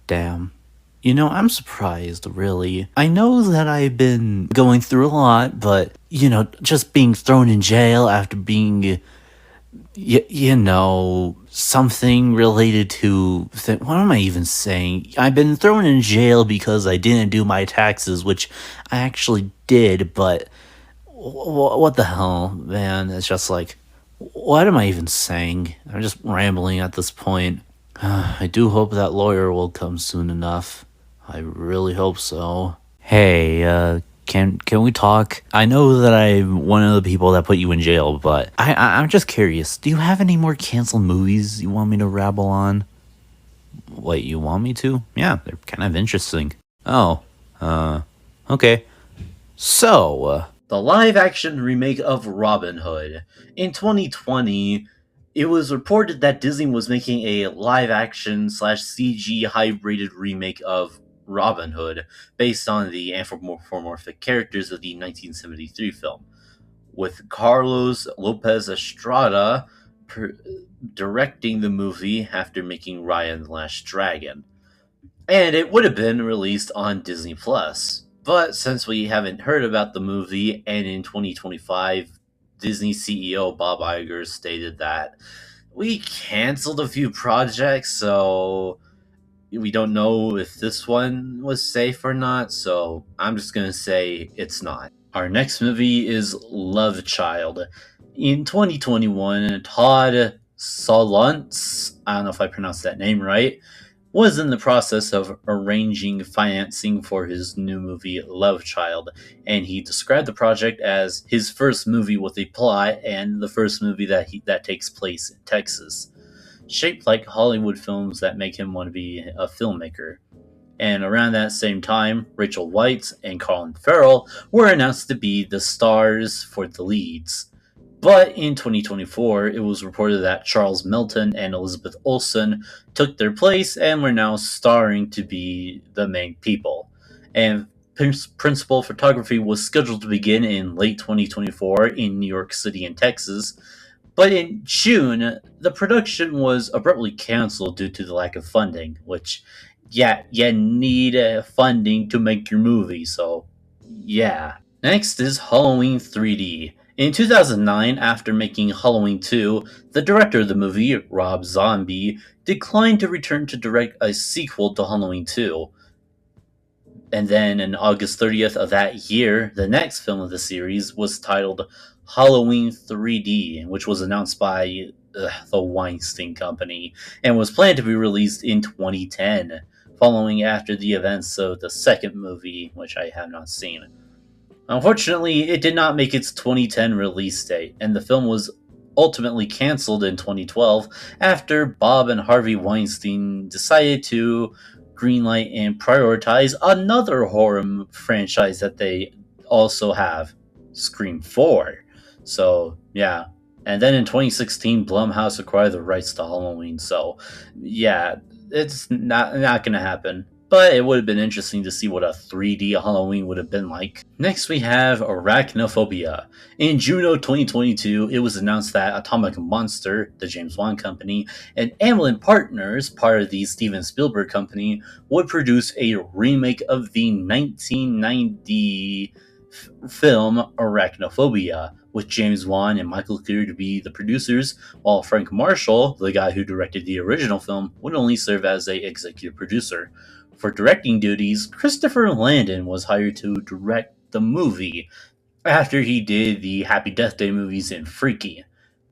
Damn. I'm surprised, really. I know that I've been going through a lot, but, just being thrown in jail after being, something related to. What am I even saying? I've been thrown in jail because I didn't do my taxes, which I actually did, but what the hell, man? It's just like, what am I even saying? I'm just rambling at this point. I do hope that lawyer will come soon enough. I really hope so. Hey, can we talk? I know that I'm one of the people that put you in jail, but I'm just curious. Do you have any more canceled movies you want me to rabble on? Wait, you want me to? Yeah, they're kind of interesting. Oh, okay. So, the live action remake of Robin Hood. In 2020, it was reported that Disney was making a live action slash CG hybrided remake of Robin Hood based on the anthropomorphic characters of the 1973 film, with Carlos Lopez Estrada directing the movie after making Raya and the Last Dragon. And it would have been released on Disney Plus. But since we haven't heard about the movie, and in 2025, Disney CEO Bob Iger stated that we canceled a few projects, so we don't know if this one was safe or not, so I'm just gonna say it's not. Our next movie is Love Child. In 2021, Todd Solondz, I don't know if I pronounced that name right, was in the process of arranging financing for his new movie Love Child, and he described the project as his first movie with a plot and the first movie that takes place in Texas, shaped like Hollywood films that make him want to be a filmmaker. And around that same time, Rachel Weisz and Colin Farrell were announced to be the stars for the leads. But in 2024, it was reported that Charles Melton and Elizabeth Olsen took their place and were now starring to be the main people. And principal photography was scheduled to begin in late 2024 in New York City and Texas. But in June, the production was abruptly canceled due to the lack of funding, which, yeah, you need funding to make your movie, so yeah. Next is Halloween 3D. In 2009, after making Halloween 2, the director of the movie, Rob Zombie, declined to return to direct a sequel to Halloween 2. And then on August 30th of that year, the next film of the series was titled Halloween 3D, which was announced by the Weinstein Company and was planned to be released in 2010, following after the events of the second movie, which I have not seen. Unfortunately, it did not make its 2010 release date, and the film was ultimately canceled in 2012 after Bob and Harvey Weinstein decided to greenlight and prioritize another horror franchise that they also have, Scream 4. So, yeah. And then in 2016, Blumhouse acquired the rights to Halloween. So, yeah, it's not going to happen. But it would have been interesting to see what a 3D Halloween would have been like. Next, we have Arachnophobia. In June of 2022, it was announced that Atomic Monster, the James Wan company, and Amblin Partners, part of the Steven Spielberg company, would produce a remake of the 1990 film Arachnophobia, with James Wan and Michael Clear to be the producers, while Frank Marshall, the guy who directed the original film, would only serve as a executive producer. For directing duties, Christopher Landon was hired to direct the movie after he did the Happy Death Day movies and Freaky.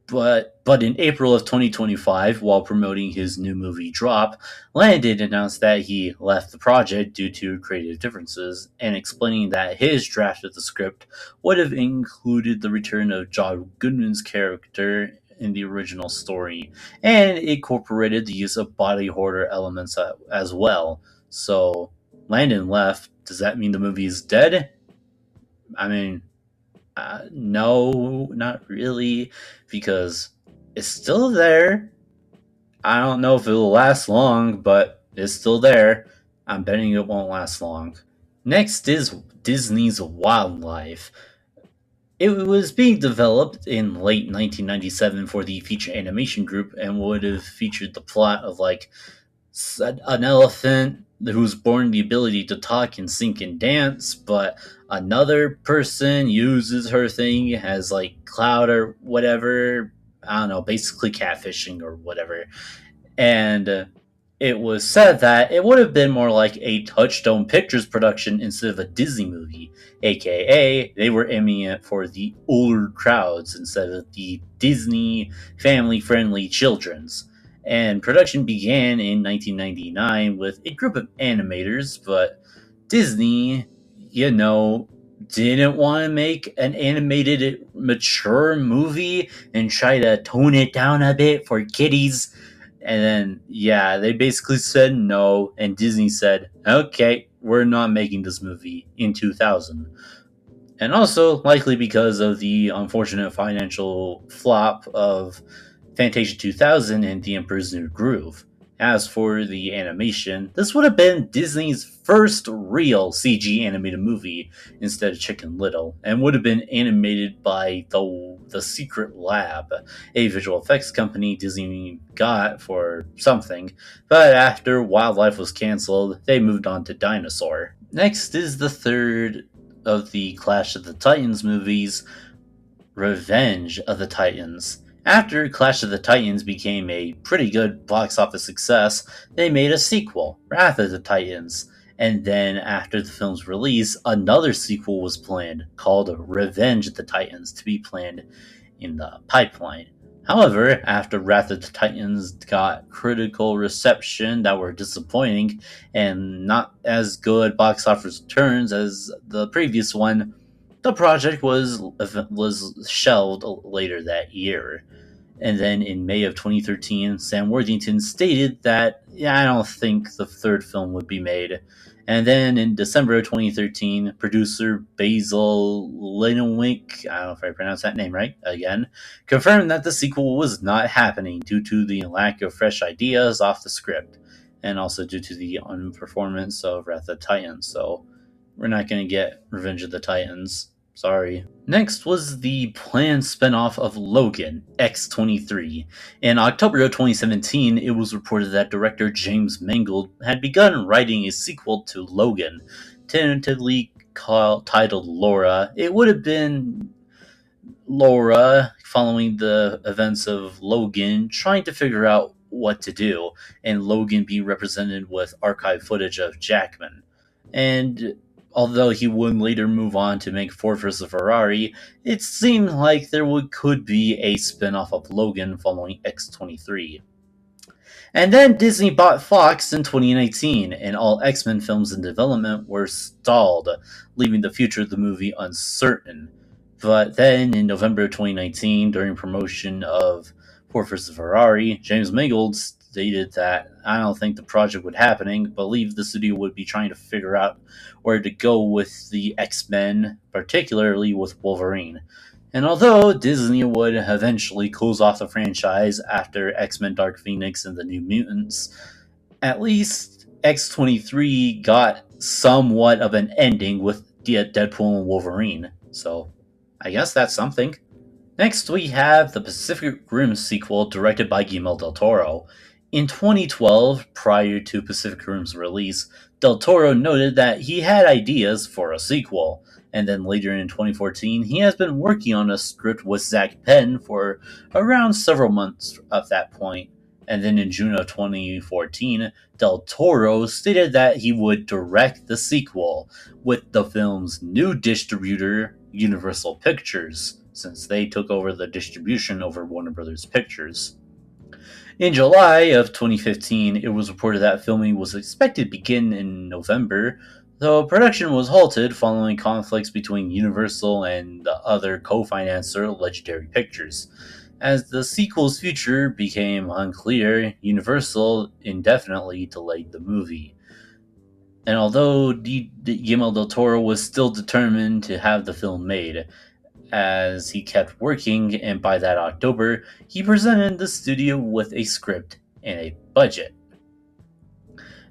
But in April of 2025, while promoting his new movie Drop, Landon announced that he left the project due to creative differences, and explaining that his draft of the script would have included the return of John Goodman's character in the original story, and incorporated the use of body horror elements as well. So Landon left. Does that mean the movie is dead? I mean, no, not really, because it's still there. I don't know if it'll last long, but it's still there. I'm betting it won't last long. Next is Disney's Wildlife. It was being developed in late 1997 for the Feature Animation Group and would have featured the plot of like an elephant who's born the ability to talk and sing and dance, but another person uses her thing as like cloud or whatever. I don't know, basically catfishing or whatever. And it was said that it would have been more like a Touchstone Pictures production instead of a Disney movie, aka they were aiming it for the older crowds instead of the Disney family friendly children's. And production began in 1999 with a group of animators, but Disney, you know, didn't want to make an animated mature movie and try to tone it down a bit for kiddies. And then, yeah, they basically said no, and Disney said, okay, we're not making this movie in 2000. And also, likely because of the unfortunate financial flop of Fantasia 2000 and The Emperor's New Groove. As for the animation, this would have been Disney's first real CG animated movie instead of Chicken Little, and would have been animated by the Secret Lab, a visual effects company Disney got for something, but after Wildlife was canceled, they moved on to Dinosaur. Next is the third of the Clash of the Titans movies, Revenge of the Titans. After Clash of the Titans became a pretty good box office success, they made a sequel, Wrath of the Titans. And then, after the film's release, another sequel was planned, called Revenge of the Titans, to be planned in the pipeline. However, after Wrath of the Titans got critical reception that were disappointing and not as good box office returns as the previous one, the project was shelved later that year. And then in May of 2013, Sam Worthington stated that, yeah, I don't think the third film would be made. And then in December of 2013, producer Basil Linowink, I don't know if I pronounced that name right, again, confirmed that the sequel was not happening due to the lack of fresh ideas off the script, and also due to the unperformance of Wrath of the Titans. So we're not going to get Revenge of the Titans. Sorry. Next was the planned spinoff of Logan, X-23. In October of 2017, it was reported that director James Mangold had begun writing a sequel to Logan, tentatively titled Laura. It would have been Laura, following the events of Logan, trying to figure out what to do, and Logan being represented with archive footage of Jackman. And although he would later move on to make Ford vs. Ferrari, it seemed like could be a spin off of Logan following X-23. And then Disney bought Fox in 2019, and all X-Men films in development were stalled, leaving the future of the movie uncertain. But then in November 2019, during promotion of Ford vs. Ferrari, James Mangold stated that I don't think the project would happening, believed the studio would be trying to figure out where to go with the X-Men, particularly with Wolverine. And although Disney would eventually close off the franchise after X-Men Dark Phoenix and the New Mutants, at least X-23 got somewhat of an ending with Deadpool and Wolverine. So I guess that's something. Next, we have the Pacific Rim sequel directed by Guillermo del Toro. In 2012, prior to Pacific Rim's release, del Toro noted that he had ideas for a sequel, and then later in 2014, he has been working on a script with Zach Penn for around several months at that point. And then in June of 2014, del Toro stated that he would direct the sequel with the film's new distributor, Universal Pictures, since they took over the distribution over Warner Brothers Pictures. In July of 2015, it was reported that filming was expected to begin in November, though production was halted following conflicts between Universal and the other co-financer, Legendary Pictures. As the sequel's future became unclear, Universal indefinitely delayed the movie. And although Guillermo del Toro was still determined to have the film made, as he kept working, and by that October, he presented the studio with a script and a budget.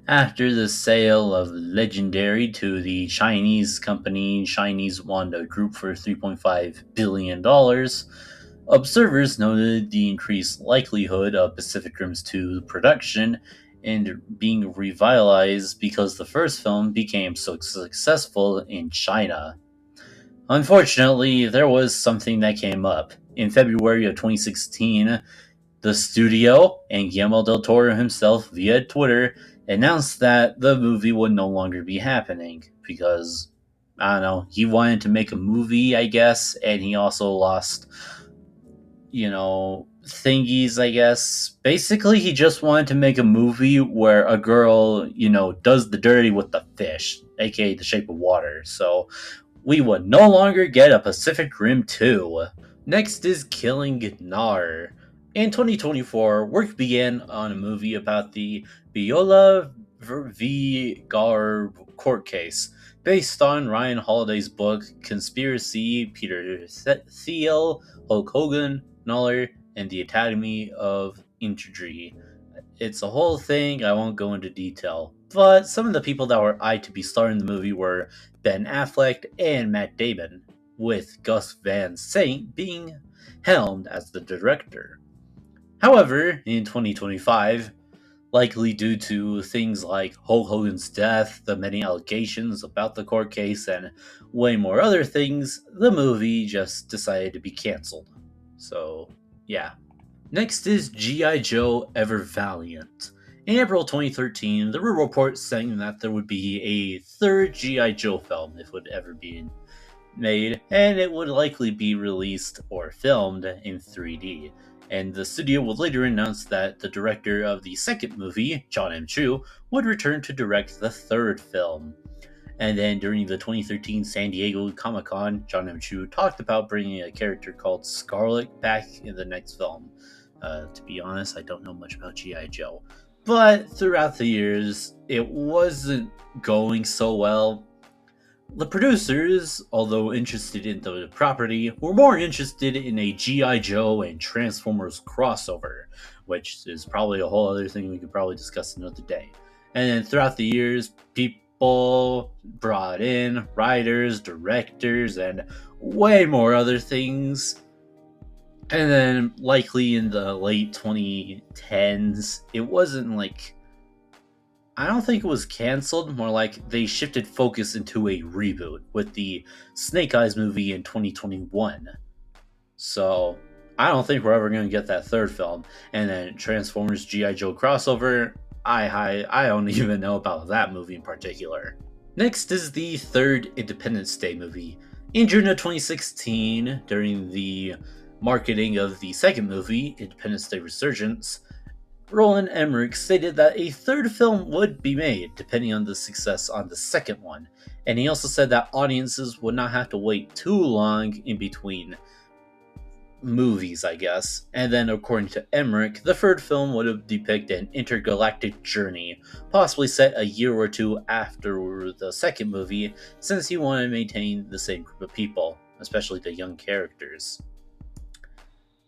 After the sale of Legendary to the Chinese company Chinese Wanda Group for $3.5 billion, observers noted the increased likelihood of Pacific Rim's 2 production and being revitalized because the first film became so successful in China. Unfortunately, there was something that came up. In February of 2016, the studio and Guillermo del Toro himself, via Twitter, announced that the movie would no longer be happening because, I don't know, he wanted to make a movie, I guess, and he also lost, thingies, I guess. Basically, he just wanted to make a movie where a girl, does the dirty with the fish, aka The Shape of Water. So we would no longer get a Pacific Rim 2. Next is Killing Nar. In 2024, work began on a movie about the Viola v. Garb court case, based on Ryan Holiday's book Conspiracy, Peter Thiel, Hulk Hogan, Noller, and the Academy of Intrigue. It's a whole thing, I won't go into detail. But some of the people that were eyed to be starring in the movie were Ben Affleck and Matt Damon, with Gus Van Sant being helmed as the director. However, in 2025, likely due to things like Hulk Hogan's death, the many allegations about the court case, and way more other things, the movie just decided to be cancelled. So, yeah. Next is G.I. Joe Ever Valiant. In April 2013, there were reports saying that there would be a third G.I. Joe film, if it would ever be made, and it would likely be released or filmed in 3D. And the studio would later announce that the director of the second movie, John M. Chu, would return to direct the third film. And then during the 2013 San Diego Comic-Con, John M. Chu talked about bringing a character called Scarlet back in the next film. To be honest, I don't know much about G.I. Joe. But throughout the years, it wasn't going so well. The producers, although interested in the property, were more interested in a G.I. Joe and Transformers crossover, which is probably a whole other thing we could probably discuss another day. And then throughout the years, people brought in writers, directors, and way more other things. And then, likely in the late 2010s, it wasn't like, I don't think it was canceled, more like they shifted focus into a reboot with the Snake Eyes movie in 2021. So, I don't think we're ever going to get that third film. And then Transformers G.I. Joe crossover, I don't even know about that movie in particular. Next is the third Independence Day movie. In June of 2016, during the marketing of the second movie, Independence Day Resurgence, Roland Emmerich stated that a third film would be made, depending on the success on the second one. And he also said that audiences would not have to wait too long in between movies, I guess. And then, according to Emmerich, the third film would depict an intergalactic journey, possibly set a year or two after the second movie, since he wanted to maintain the same group of people, especially the young characters.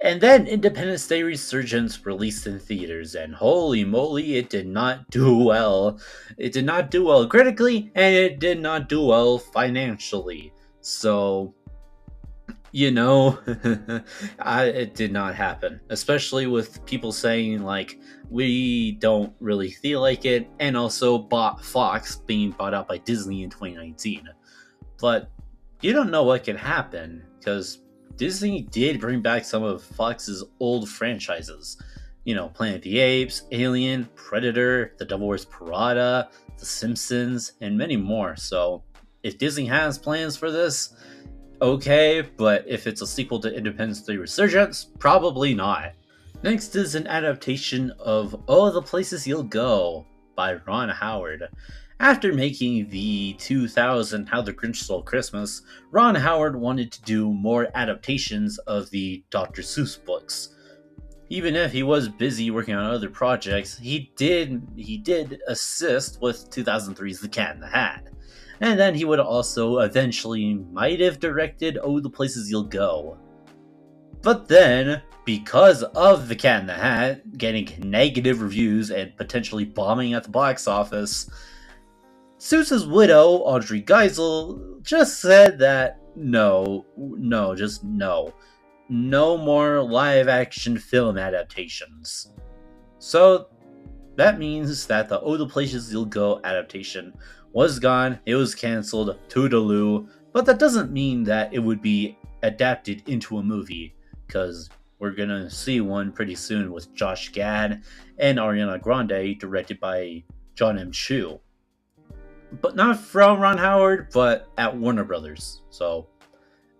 And then Independence Day Resurgence released in theaters, and holy moly, it did not do well. It did not do well critically, and it did not do well financially. So, it did not happen. Especially with people saying, like, we don't really feel like it, and also Fox being bought out by Disney in 2019. But you don't know what can happen, because Disney did bring back some of Fox's old franchises. Planet of the Apes, Alien, Predator, The Devil Wears Prada, The Simpsons, and many more. So, if Disney has plans for this, okay, but if it's a sequel to Independence Day Resurgence, probably not. Next is an adaptation of Oh, the Places You'll Go by Ron Howard. After making the 2000 How the Grinch Stole Christmas, Ron Howard wanted to do more adaptations of the Dr. Seuss books. Even if he was busy working on other projects, he did assist with 2003's The Cat in the Hat. And then he would also eventually might have directed Oh, the Places You'll Go. But then, because of The Cat in the Hat getting negative reviews and potentially bombing at the box office, Seuss's widow, Audrey Geisel, just said that no more live-action film adaptations. So, That means that the Oh the Places You'll Go adaptation was gone, it was cancelled, toodaloo, but that doesn't mean that it would be adapted into a movie, because we're gonna see one pretty soon with Josh Gad and Ariana Grande, directed by John M. Chu. But not from Ron Howard, but at Warner Brothers. So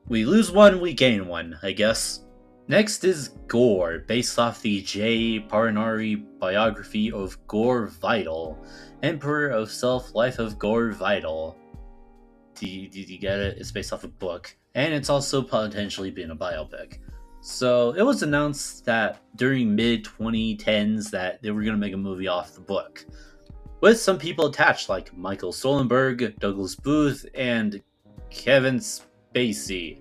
we lose one, we gain one, I guess. Next is Gore, based off the J. Parinari biography of Gore Vidal, Emperor of Self Life of Gore Vidal. Did you get it? It's based off a book, and it's also potentially been a biopic. So it was announced that during mid 2010s that they were going to make a movie off the book, with some people attached like Michael Solenberg, Douglas Booth, and Kevin Spacey.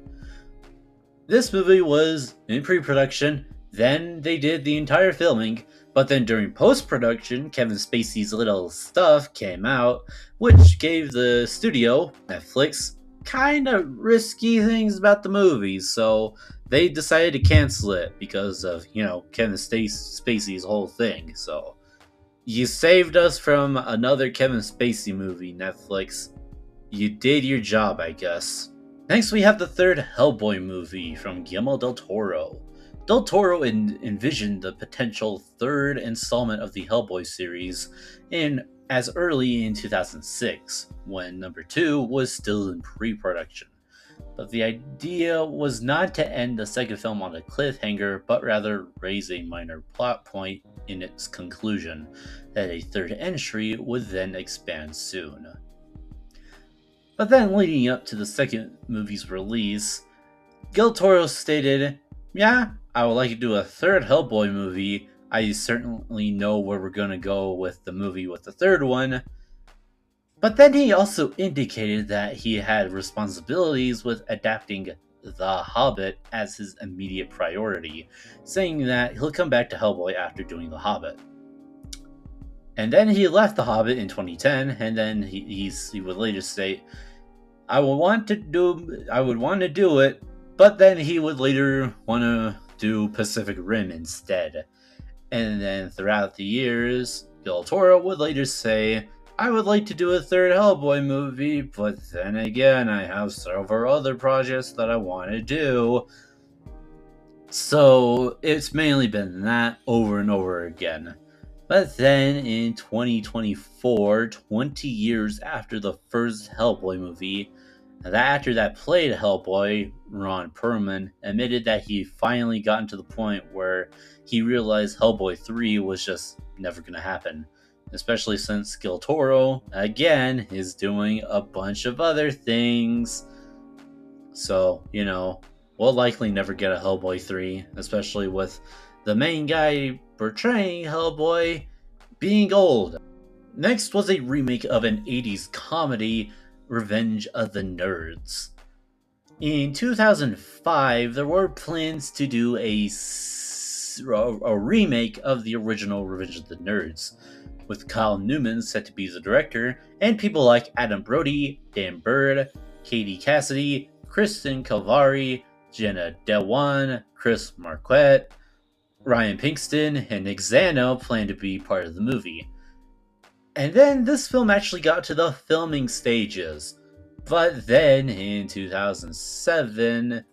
This movie was in pre-production, then they did the entire filming, but then during post-production, Kevin Spacey's little stuff came out, which gave the studio, Netflix, kinda risky things about the movie, so they decided to cancel it because of, Kevin Spacey's whole thing, so you saved us from another Kevin Spacey movie, Netflix. You did your job, I guess. Next, we have the third Hellboy movie from Guillermo del Toro. Del Toro envisioned the potential third installment of the Hellboy series as early in 2006, when number 2 was still in pre-production. But the idea was not to end the second film on a cliffhanger, but rather raise a minor plot point in its conclusion, that a third entry would then expand soon. But then, leading up to the second movie's release, Del Toro stated, "Yeah, I would like to do a third Hellboy movie. I certainly know where we're going to go with the movie with the third one." But then he also indicated that he had responsibilities with adapting The Hobbit as his immediate priority, saying that he'll come back to Hellboy after doing The Hobbit. And then he left The Hobbit in 2010, and then he would later state, I would want to do it, but then he would later want to do Pacific Rim instead. And then throughout the years, Del Toro would later say, I would like to do a third Hellboy movie, but then again, I have several other projects that I want to do. So it's mainly been that over and over again. But then in 2024, 20 years after the first Hellboy movie, the actor that played Hellboy, Ron Perlman, admitted that he finally gotten to the point where he realized Hellboy 3 was just never going to happen. Especially since Del Toro, again, is doing a bunch of other things. So, we'll likely never get a Hellboy 3, especially with the main guy portraying Hellboy being old. Next was a remake of an 80s comedy, Revenge of the Nerds. In 2005, there were plans to do a remake of the original Revenge of the Nerds, with Kyle Newman set to be the director, and people like Adam Brody, Dan Bird, Katie Cassidy, Kristen Calvari, Jenna Dewan, Chris Marquette, Ryan Pinkston, and Nick Zano plan to be part of the movie. And then this film actually got to the filming stages. But then in 2007,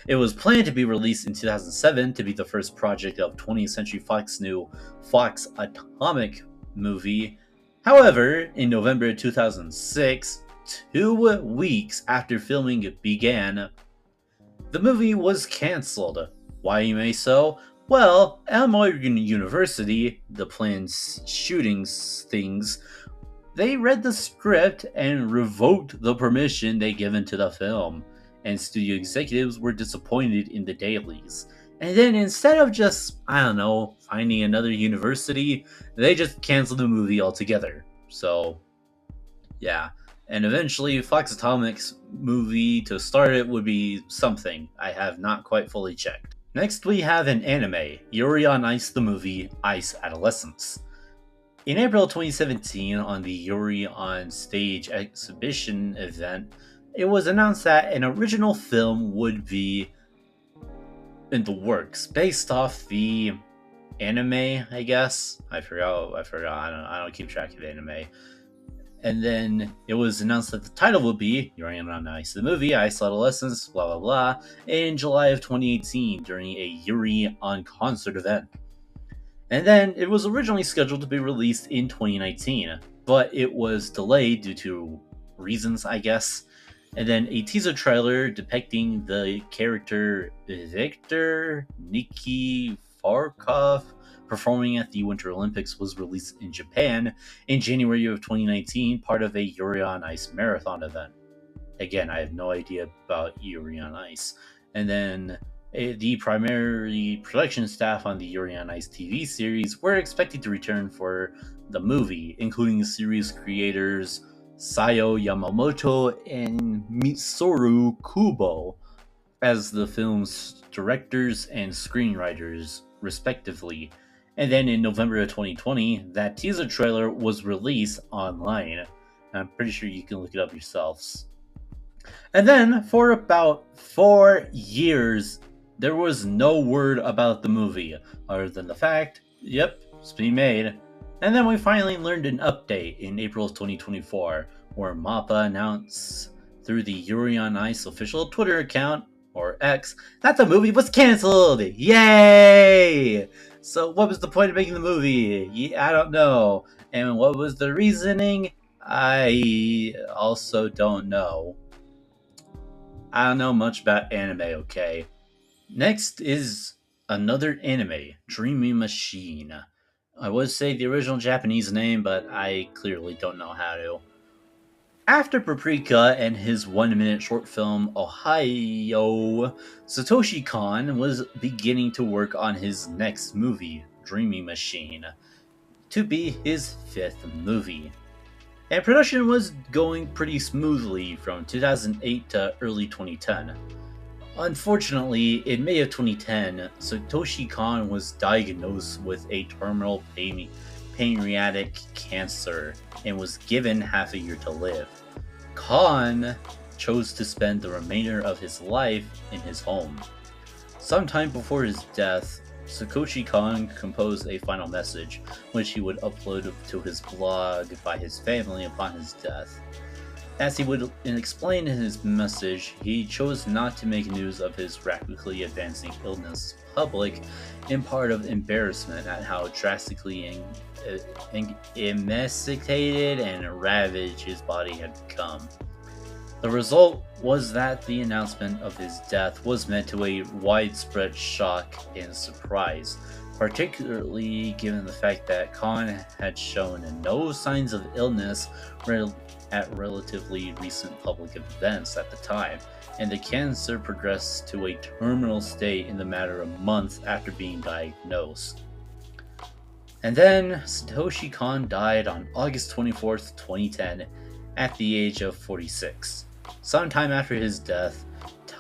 it was planned to be released in 2007 to be the first project of 20th Century Fox's new Fox Atomic movie. However, in November 2006, 2 weeks after filming began, the movie was cancelled. Why, you may so? Well, Emory University, the planned shooting things, they read the script and revoked the permission they given to the film, and studio executives were disappointed in the dailies. And then instead of just, finding another university, they just canceled the movie altogether. So, yeah. And eventually, Fox Atomic's movie to start it would be something I have not quite fully checked. Next, we have an anime, Yuri on Ice the movie, Ice Adolescence. In April 2017, on the Yuri on Stage exhibition event, it was announced that an original film would be in the works, based off the anime, I guess. I forgot. I don't keep track of anime. And then it was announced that the title would be Yuri on Ice, the movie, Ice Adolescence, blah blah blah, in July of 2018 during a Yuri on Concert event. And then it was originally scheduled to be released in 2019, but it was delayed due to reasons, I guess. And then a teaser trailer depicting the character Viktor Nikiforkov performing at the Winter Olympics was released in Japan in January of 2019, part of a Yuri on Ice marathon event. Again, I have no idea about Yuri on Ice. And then the primary production staff on the Yuri on Ice TV series were expected to return for the movie, including the series creators Sayo Yamamoto and Mitsuru Kubo as the film's directors and screenwriters, respectively. And then in November of 2020, that teaser trailer was released online. I'm pretty sure you can look it up yourselves. And then, for about 4 years, there was no word about the movie, other than the fact, yep, it's being made. And then we finally learned an update in April of 2024, where MAPPA announced through the Yuri on Ice official Twitter account, or X, that the movie was cancelled! Yay! So what was the point of making the movie? I don't know. And what was the reasoning? I also don't know. I don't know much about anime, okay? Next is another anime, Dreamy Machine. I would say the original Japanese name, but I clearly don't know how to. After Paprika and his 1-minute short film Ohio, Satoshi Kon was beginning to work on his next movie, Dreamy Machine, to be his 5th movie. And production was going pretty smoothly from 2008 to early 2010. Unfortunately, in May of 2010, Satoshi Kon was diagnosed with a terminal pancreatic cancer and was given half a year to live. Kon chose to spend the remainder of his life in his home. Sometime before his death, Satoshi Kon composed a final message, which he would upload to his blog by his family upon his death. As he would explain in his message, he chose not to make news of his rapidly advancing illness public, in part of embarrassment at how drastically emaciated and ravaged his body had become. The result was that the announcement of his death was met to a widespread shock and surprise, particularly given the fact that Kon had shown no signs of illness at relatively recent public events at the time, and the cancer progressed to a terminal state in the matter of months after being diagnosed. And then Satoshi Kon died on August 24th, 2010, at the age of 46. Sometime after his death,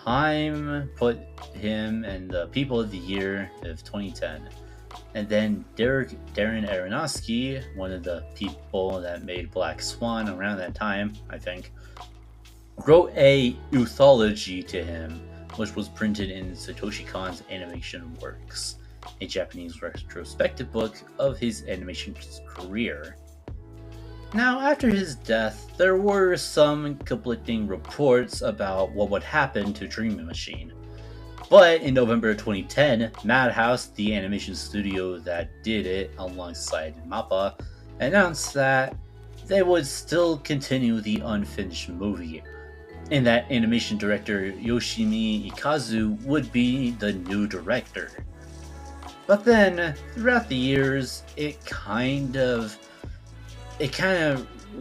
Time put him in the People of the Year of 2010. And then Darren Aronofsky, one of the people that made Black Swan around that time, I think, wrote a euthology to him, which was printed in Satoshi Kon's Animation Works, a Japanese retrospective book of his animation career. Now, after his death, there were some conflicting reports about what would happen to Dreamy Machine. But in November of 2010, Madhouse, the animation studio that did it alongside MAPPA, announced that they would still continue the unfinished movie, and that animation director Yoshimi Ikazu would be the new director. But then, throughout the years, it kind of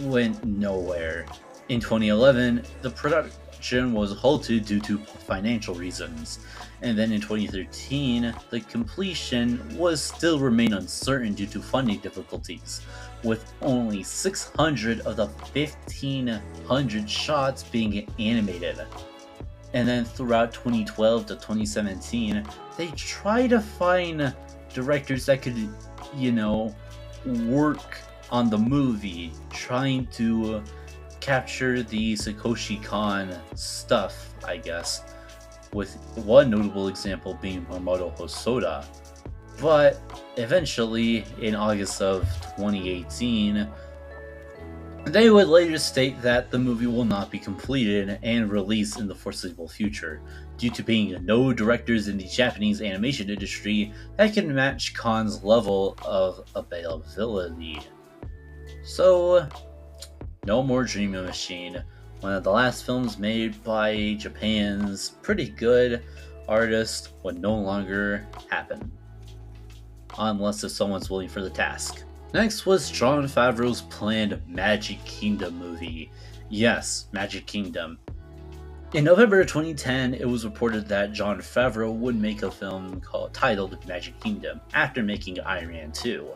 went nowhere. In 2011, the production was halted due to financial reasons, and then in 2013, the completion was still remain uncertain due to funding difficulties, with only 600 of the 1,500 shots being animated. And then throughout 2012 to 2017, they tried to find directors that could, work on the movie, trying to capture the Satoshi Kon stuff, I guess, with one notable example being Mamoto Hosoda. But eventually, in August of 2018, they would later state that the movie will not be completed and released in the foreseeable future, due to being no directors in the Japanese animation industry that can match Khan's level of availability. So, no more Dream Machine, one of the last films made by Japan's pretty good artist, would no longer happen. Unless if someone's willing for the task. Next was Jon Favreau's planned Magic Kingdom movie. Yes, Magic Kingdom. In November 2010, it was reported that Jon Favreau would make a film titled Magic Kingdom after making Iron Man 2,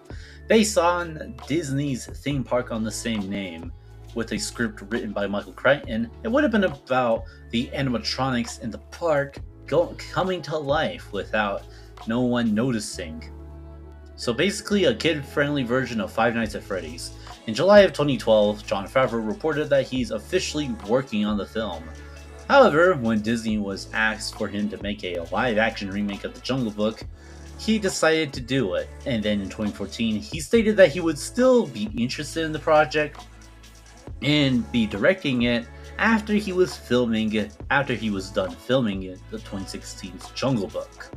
based on Disney's theme park on the same name. With a script written by Michael Crichton, it would have been about the animatronics in the park coming to life without no one noticing. So basically a kid-friendly version of Five Nights at Freddy's. In July of 2012, Jon Favreau reported that he's officially working on the film. However, when Disney was asked for him to make a live-action remake of The Jungle Book, he decided to do it. And then in 2014, he stated that he would still be interested in the project and be directing it after he was done filming it, the 2016's Jungle Book.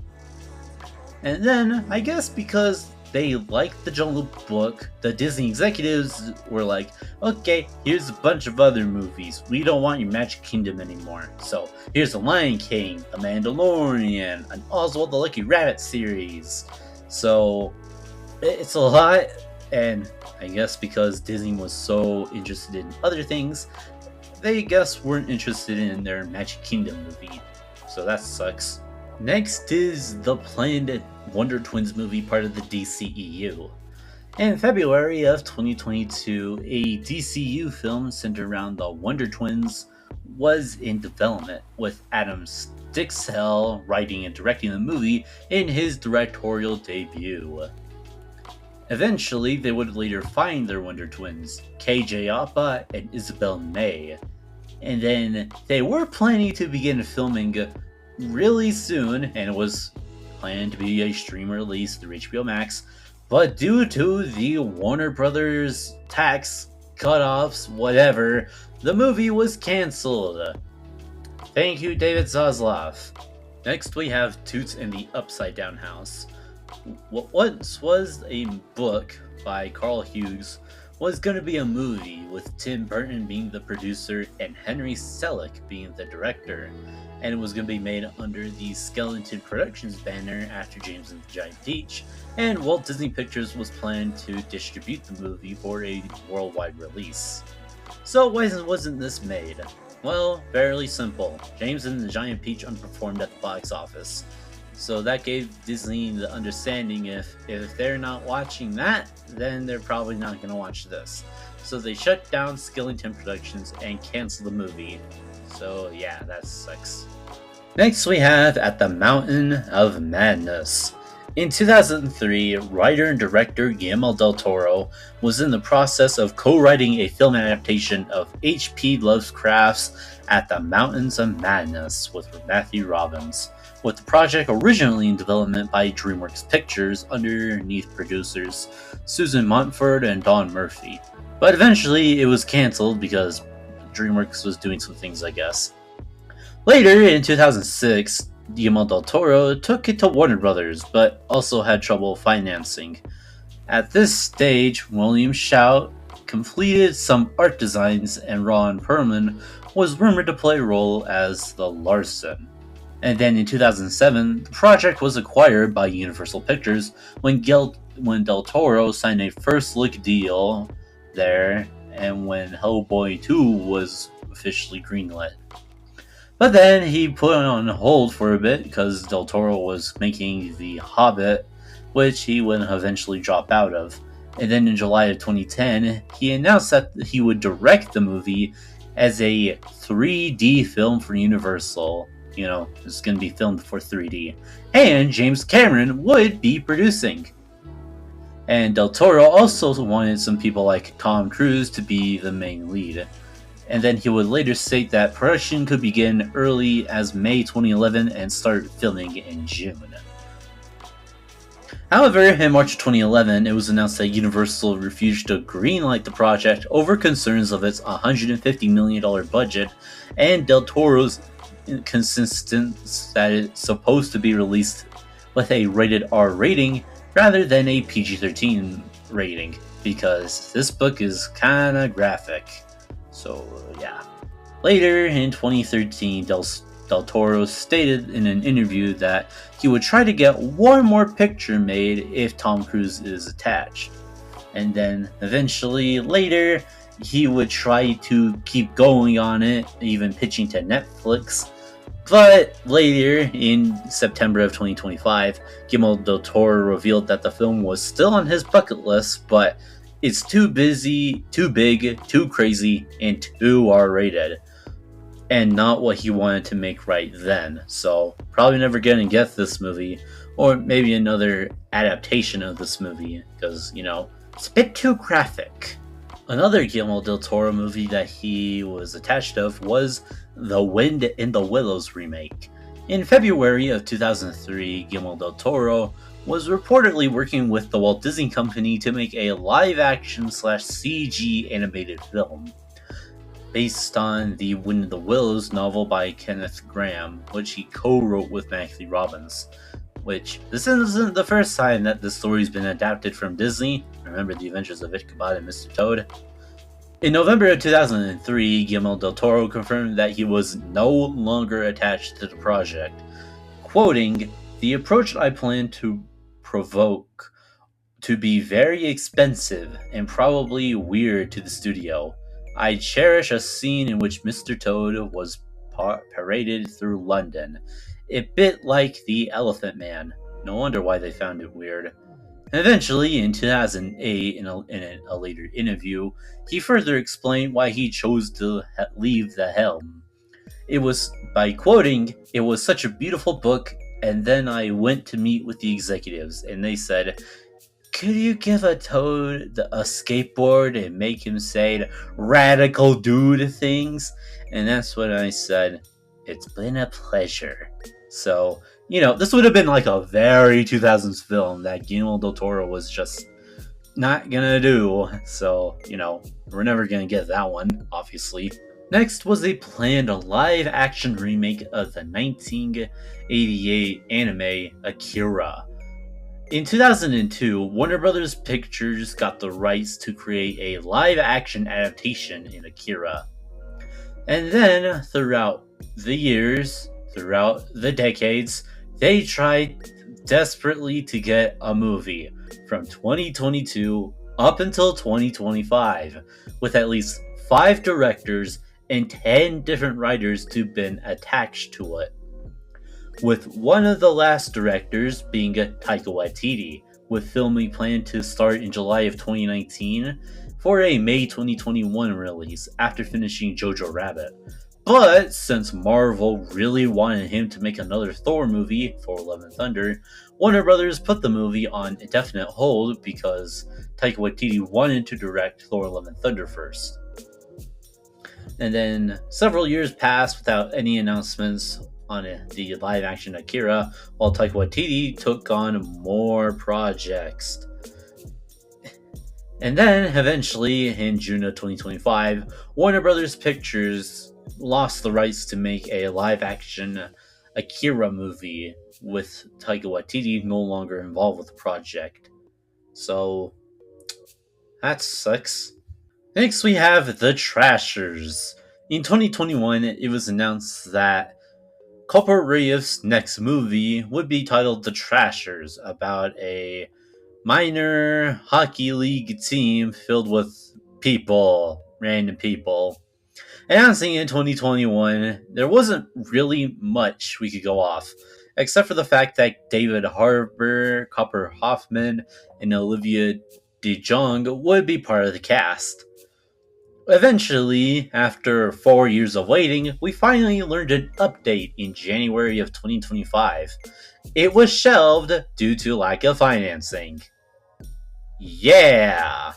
And then, I guess because they liked the Jungle Book, the Disney executives were like, okay, here's a bunch of other movies. We don't want your Magic Kingdom anymore. So here's The Lion King, The Mandalorian, and Oswald the Lucky Rabbit series. So it's a lot, and I guess because Disney was so interested in other things, they weren't interested in their Magic Kingdom movie. So that sucks. Next is the planned Wonder Twins movie, part of the DCEU. In February of 2022, a DCU film centered around the Wonder Twins was in development, with Adam Stixell writing and directing the movie in his directorial debut. Eventually, they would later find their Wonder Twins, KJ Apa and Isabel May. And then they were planning to begin filming really soon, and it was planned to be a stream release through HBO Max, but due to the Warner Brothers tax cutoffs, whatever, the movie was cancelled. Thank you, David Zaslav. Next, we have Toots and the Upside Down House. What once was a book by Carl Hughes was going to be a movie, with Tim Burton being the producer and Henry Selick being the director, and it was going to be made under the Skeleton Productions banner after James and the Giant Peach, and Walt Disney Pictures was planning to distribute the movie for a worldwide release. So why wasn't this made? Well, fairly simple. James and the Giant Peach underperformed at the box office. So that gave Disney the understanding if they're not watching that, then they're probably not going to watch this. So they shut down Skellington Productions and canceled the movie. So yeah, that sucks. Next we have At the Mountain of Madness. In 2003, writer and director Guillermo del Toro was in the process of co-writing a film adaptation of H.P. Lovecraft's At the Mountains of Madness with Matthew Robbins, with the project originally in development by DreamWorks Pictures underneath producers Susan Montford and Don Murphy. But eventually it was cancelled because DreamWorks was doing some things, I guess. Later, in 2006, Guillermo del Toro took it to Warner Brothers, but also had trouble financing. At this stage, William Shout completed some art designs, and Ron Perlman was rumored to play a role as the Larson. And then in 2007, the project was acquired by Universal Pictures when Del Toro signed a first-look deal there, and when Hellboy 2 was officially greenlit. But then he put it on hold for a bit because Del Toro was making The Hobbit, which he would eventually drop out of. And then in July of 2010, he announced that he would direct the movie as a 3D film for Universal. You know, it's going to be filmed for 3D. And James Cameron would be producing. And Del Toro also wanted some people like Tom Cruise to be the main lead. And then he would later state that production could begin early as May 2011 and start filming in June. However, in March 2011, it was announced that Universal refused to greenlight the project over concerns of its $150 million budget and Del Toro's insistence that it's supposed to be released with a rated R rating rather than a PG-13 rating, because this book is kinda graphic. So, yeah. Later in 2013, Del Toro stated in an interview that he would try to get one more picture made if Tom Cruise is attached. And then eventually later, he would try to keep going on it, even pitching to Netflix. But later, in September of 2025, Guillermo del Toro revealed that the film was still on his bucket list, but it's too busy, too big, too crazy, and too R-rated, and not what he wanted to make right then. So probably never gonna get this movie, or maybe another adaptation of this movie, because, it's a bit too graphic. Another Guillermo del Toro movie that he was attached of was The Wind in the Willows remake. In February of 2003, Guillermo del Toro was reportedly working with the Walt Disney Company to make a live-action / CG animated film based on the Wind in the Willows novel by Kenneth Grahame, which he co-wrote with Matthew Robbins. Which, this isn't the first time that this story's been adapted from Disney. Remember The Adventures of Ichabod and Mr. Toad? In November of 2003, Guillermo del Toro confirmed that he was no longer attached to the project, quoting, "The approach I plan to provoke to be very expensive and probably weird to the studio. I cherish a scene in which Mr. Toad was paraded through London. A bit like the Elephant Man. No wonder why they found it weird." Eventually, in 2008, in a later interview, he further explained why he chose to leave the helm. It was by quoting, "It was such a beautiful book, and then I went to meet with the executives, and they said, could you give a Toad a skateboard and make him say radical dude things?" And that's when I said, "It's been a pleasure." So, this would have been like a very 2000s film that Guillermo del Toro was just not gonna do. So, we're never gonna get that one, obviously. Next was a planned live-action remake of the 1988 anime Akira. In 2002, Warner Bros. Pictures got the rights to create a live-action adaptation in Akira. And then, throughout the decades, they tried desperately to get a movie from 2022 up until 2025, with at least 5 directors and 10 different writers to have been attached to it, with one of the last directors being Taika Waititi, with filming planned to start in July of 2019 for a May 2021 release after finishing Jojo Rabbit. But since Marvel really wanted him to make another Thor movie, Thor Love and Thunder, Warner Brothers put the movie on indefinite hold because Taika Waititi wanted to direct Thor Love and Thunder first. And then several years passed without any announcements on the live-action Akira, while Taika Waititi took on more projects. And then, eventually, in June of 2025, Warner Bros. Pictures lost the rights to make a live-action Akira movie, with Taika Waititi no longer involved with the project. So, that sucks. Next, we have The Trashers. In 2021, it was announced that Cooper Reeves' next movie would be titled The Trashers, about a minor hockey league team filled with random people. Announcing in 2021, there wasn't really much we could go off, except for the fact that David Harbour, Cooper Hoffman, and Olivia DeJonge would be part of the cast. Eventually, after 4 years of waiting, we finally learned an update in January of 2025. It was shelved due to lack of financing. Yeah!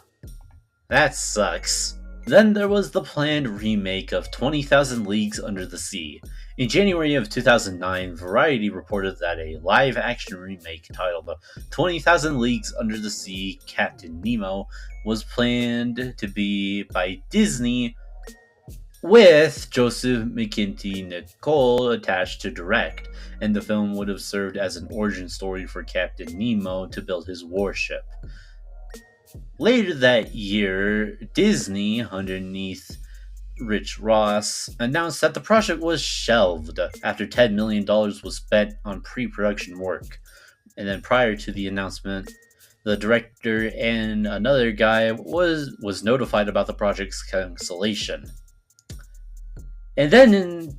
That sucks. Then there was the planned remake of 20,000 Leagues Under the Sea. In January of 2009, Variety reported that a live action remake titled 20,000 Leagues Under the Sea Captain Nemo was planned to be by Disney, with Joseph McKinty Nicole attached to direct, and the film would have served as an origin story for Captain Nemo to build his warship. Later that year, Disney, underneath Rich Ross, announced that the project was shelved after $10 million was spent on pre production work. And then prior to the announcement, the director and another guy was notified about the project's cancellation. And then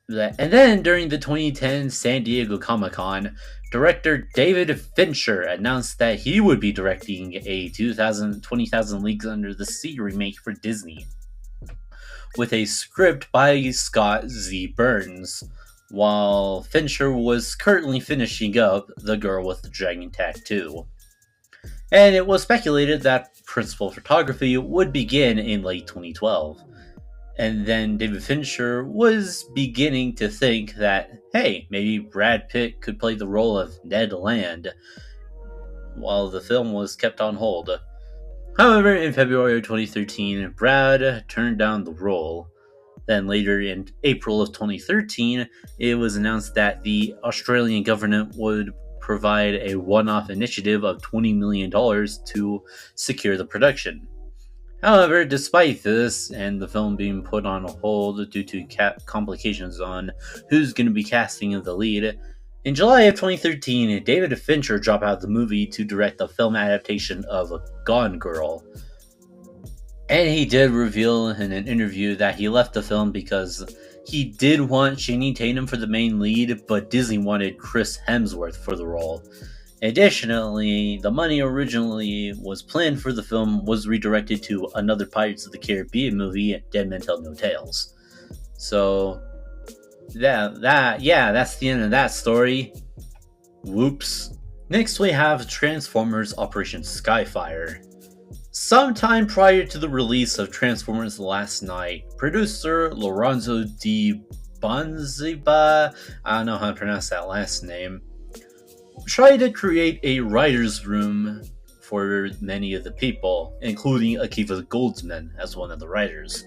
during the 2010 San Diego Comic-Con, director David Fincher announced that he would be directing a 20,000 Leagues Under the Sea remake for Disney, with a script by Scott Z. Burns, while Fincher was currently finishing up The Girl with the Dragon Tattoo. And it was speculated that principal photography would begin in late 2012. And then David Fincher was beginning to think that, hey, maybe Brad Pitt could play the role of Ned Land, while the film was kept on hold. However, in February of 2013, Brad turned down the role. Then later in April of 2013, it was announced that the Australian government would provide a one-off initiative of $20 million to secure the production. However, despite this, and the film being put on hold due to complications on who's going to be casting the lead, in July of 2013, David Fincher dropped out of the movie to direct the film adaptation of Gone Girl. And he did reveal in an interview that he left the film because he did want Channing Tatum for the main lead, but Disney wanted Chris Hemsworth for the role. Additionally, the money originally was planned for the film was redirected to another Pirates of the Caribbean movie, Dead Men Tell No Tales. So, that's the end of that story. Whoops. Next we have Transformers Operation Skyfire. Sometime prior to the release of Transformers Last Night, producer Lorenzo Di Bonziba, I don't know how to pronounce that last name, tried to create a writer's room for many of the people, including Akiva Goldsman as one of the writers.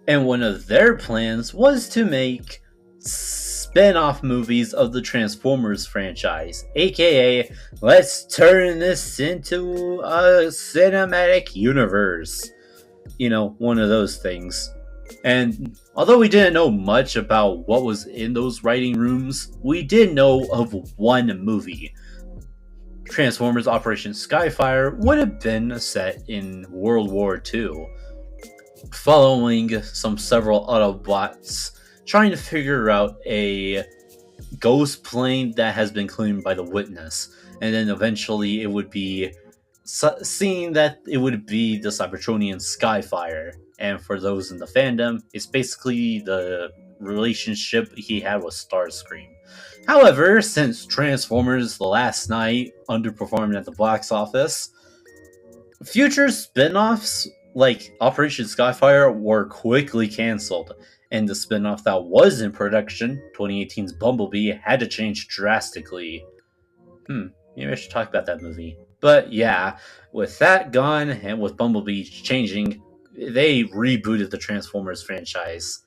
And one of their plans was to make spin-off movies of the Transformers franchise, aka let's turn this into a cinematic universe. You know, one of those things. And although we didn't know much about what was in those writing rooms, we did know of one movie. Transformers Operation Skyfire would have been set in World War II, following several Autobots trying to figure out a ghost plane that has been claimed by the Witness, and then eventually it would be seen that it would be the Cybertronian Skyfire. And for those in the fandom, it's basically the relationship he had with Starscream. However, since Transformers The Last Night underperformed at the box office, future spin-offs like Operation Skyfire were quickly cancelled, and the spin-off that was in production, 2018's Bumblebee, had to change drastically. Maybe I should talk about that movie. But yeah, with that gone, and with Bumblebee changing, they rebooted the Transformers franchise.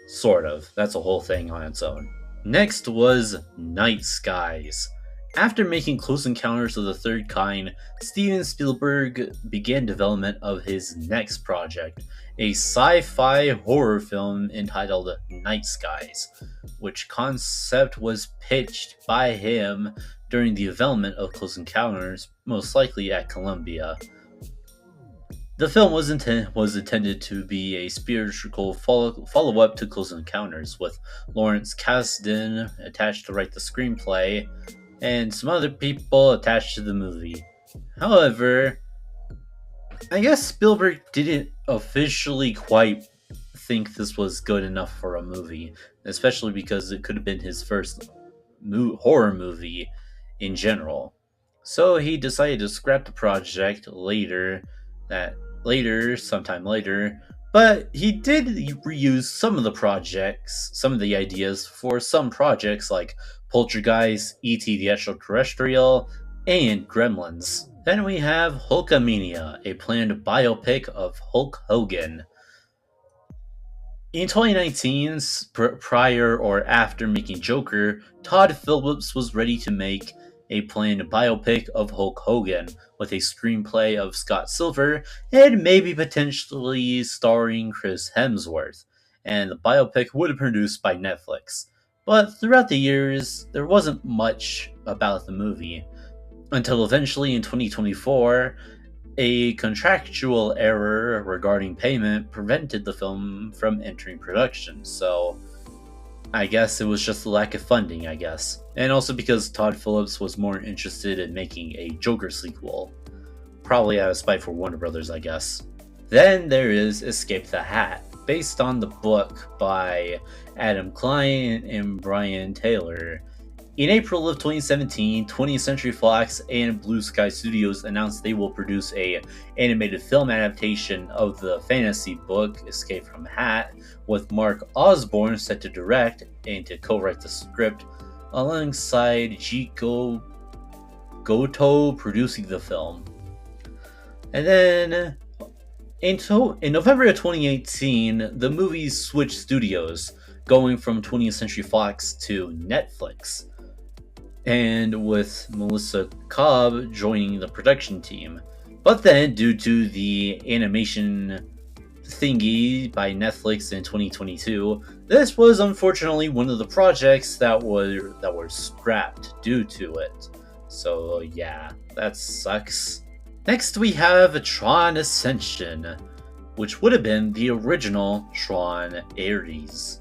Sort of. That's a whole thing on its own. Next was Night Skies. After making Close Encounters of the Third Kind, Steven Spielberg began development of his next project, a sci-fi horror film entitled Night Skies, which concept was pitched by him during the development of Close Encounters, most likely at Columbia. The film was intended to be a spiritual follow-up to Close Encounters, with Lawrence Kasdan attached to write the screenplay, and some other people attached to the movie. However, I guess Spielberg didn't officially quite think this was good enough for a movie, especially because it could have been his first horror movie in general. So he decided to scrap the project later, that sometime later, but he did reuse some of the ideas for some projects like Poltergeist, E.T. the Extraterrestrial, and Gremlins. Then we have Hulkamania, a planned biopic of Hulk Hogan. In 2019, prior or after making Joker, Todd Phillips was ready to make a planned biopic of Hulk Hogan with a screenplay of Scott Silver and maybe potentially starring Chris Hemsworth. And the biopic would have been produced by Netflix. But throughout the years, there wasn't much about the movie until eventually in 2024, a contractual error regarding payment prevented the film from entering production, so I guess it was just a lack of funding, I guess. And also because Todd Phillips was more interested in making a Joker sequel. Probably out of spite for Warner Brothers, I guess. Then there is Escape the Hat, based on the book by Adam Klein and Brian Taylor. In April of 2017, 20th Century Fox and Blue Sky Studios announced they will produce a animated film adaptation of the fantasy book Escape from the Hat, with Mark Osborne set to direct and to co-write the script, alongside Jiko Goto producing the film. And then in November of 2018, the movie switched studios, going from 20th Century Fox to Netflix, and with Melissa Cobb joining the production team. But then, due to the animation thingy by Netflix in 2022, this was unfortunately one of the projects that were scrapped due to it. So yeah, that sucks. Next we have Tron Ascension, which would have been the original Tron Ares.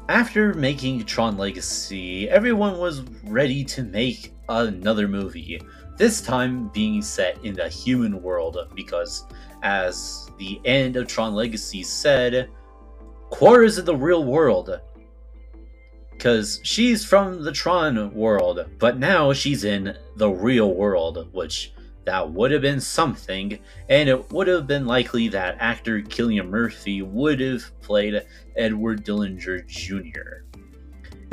After making Tron Legacy, everyone was ready to make another movie, this time being set in the human world because, as the end of Tron Legacy said, Quar is in the real world. Because she's from the Tron world, but now she's in the real world, which that would have been something, and it would have been likely that actor Cillian Murphy would have played Edward Dillinger Jr.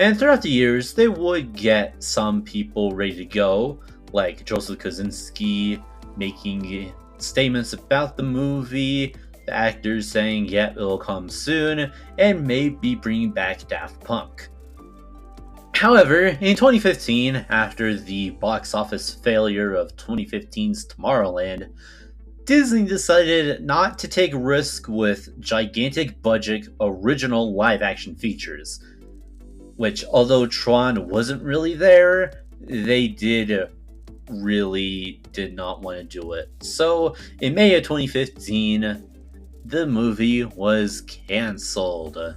And throughout the years, they would get some people ready to go, like Joseph Kosinski making statements about the movie, the actors saying, yeah, it'll come soon, and maybe bringing back Daft Punk. However, in 2015, after the box office failure of 2015's Tomorrowland, Disney decided not to take a risk with gigantic budget original live action features, which, although Tron wasn't really there, they really did not want to do it. So, in May of 2015, the movie was cancelled.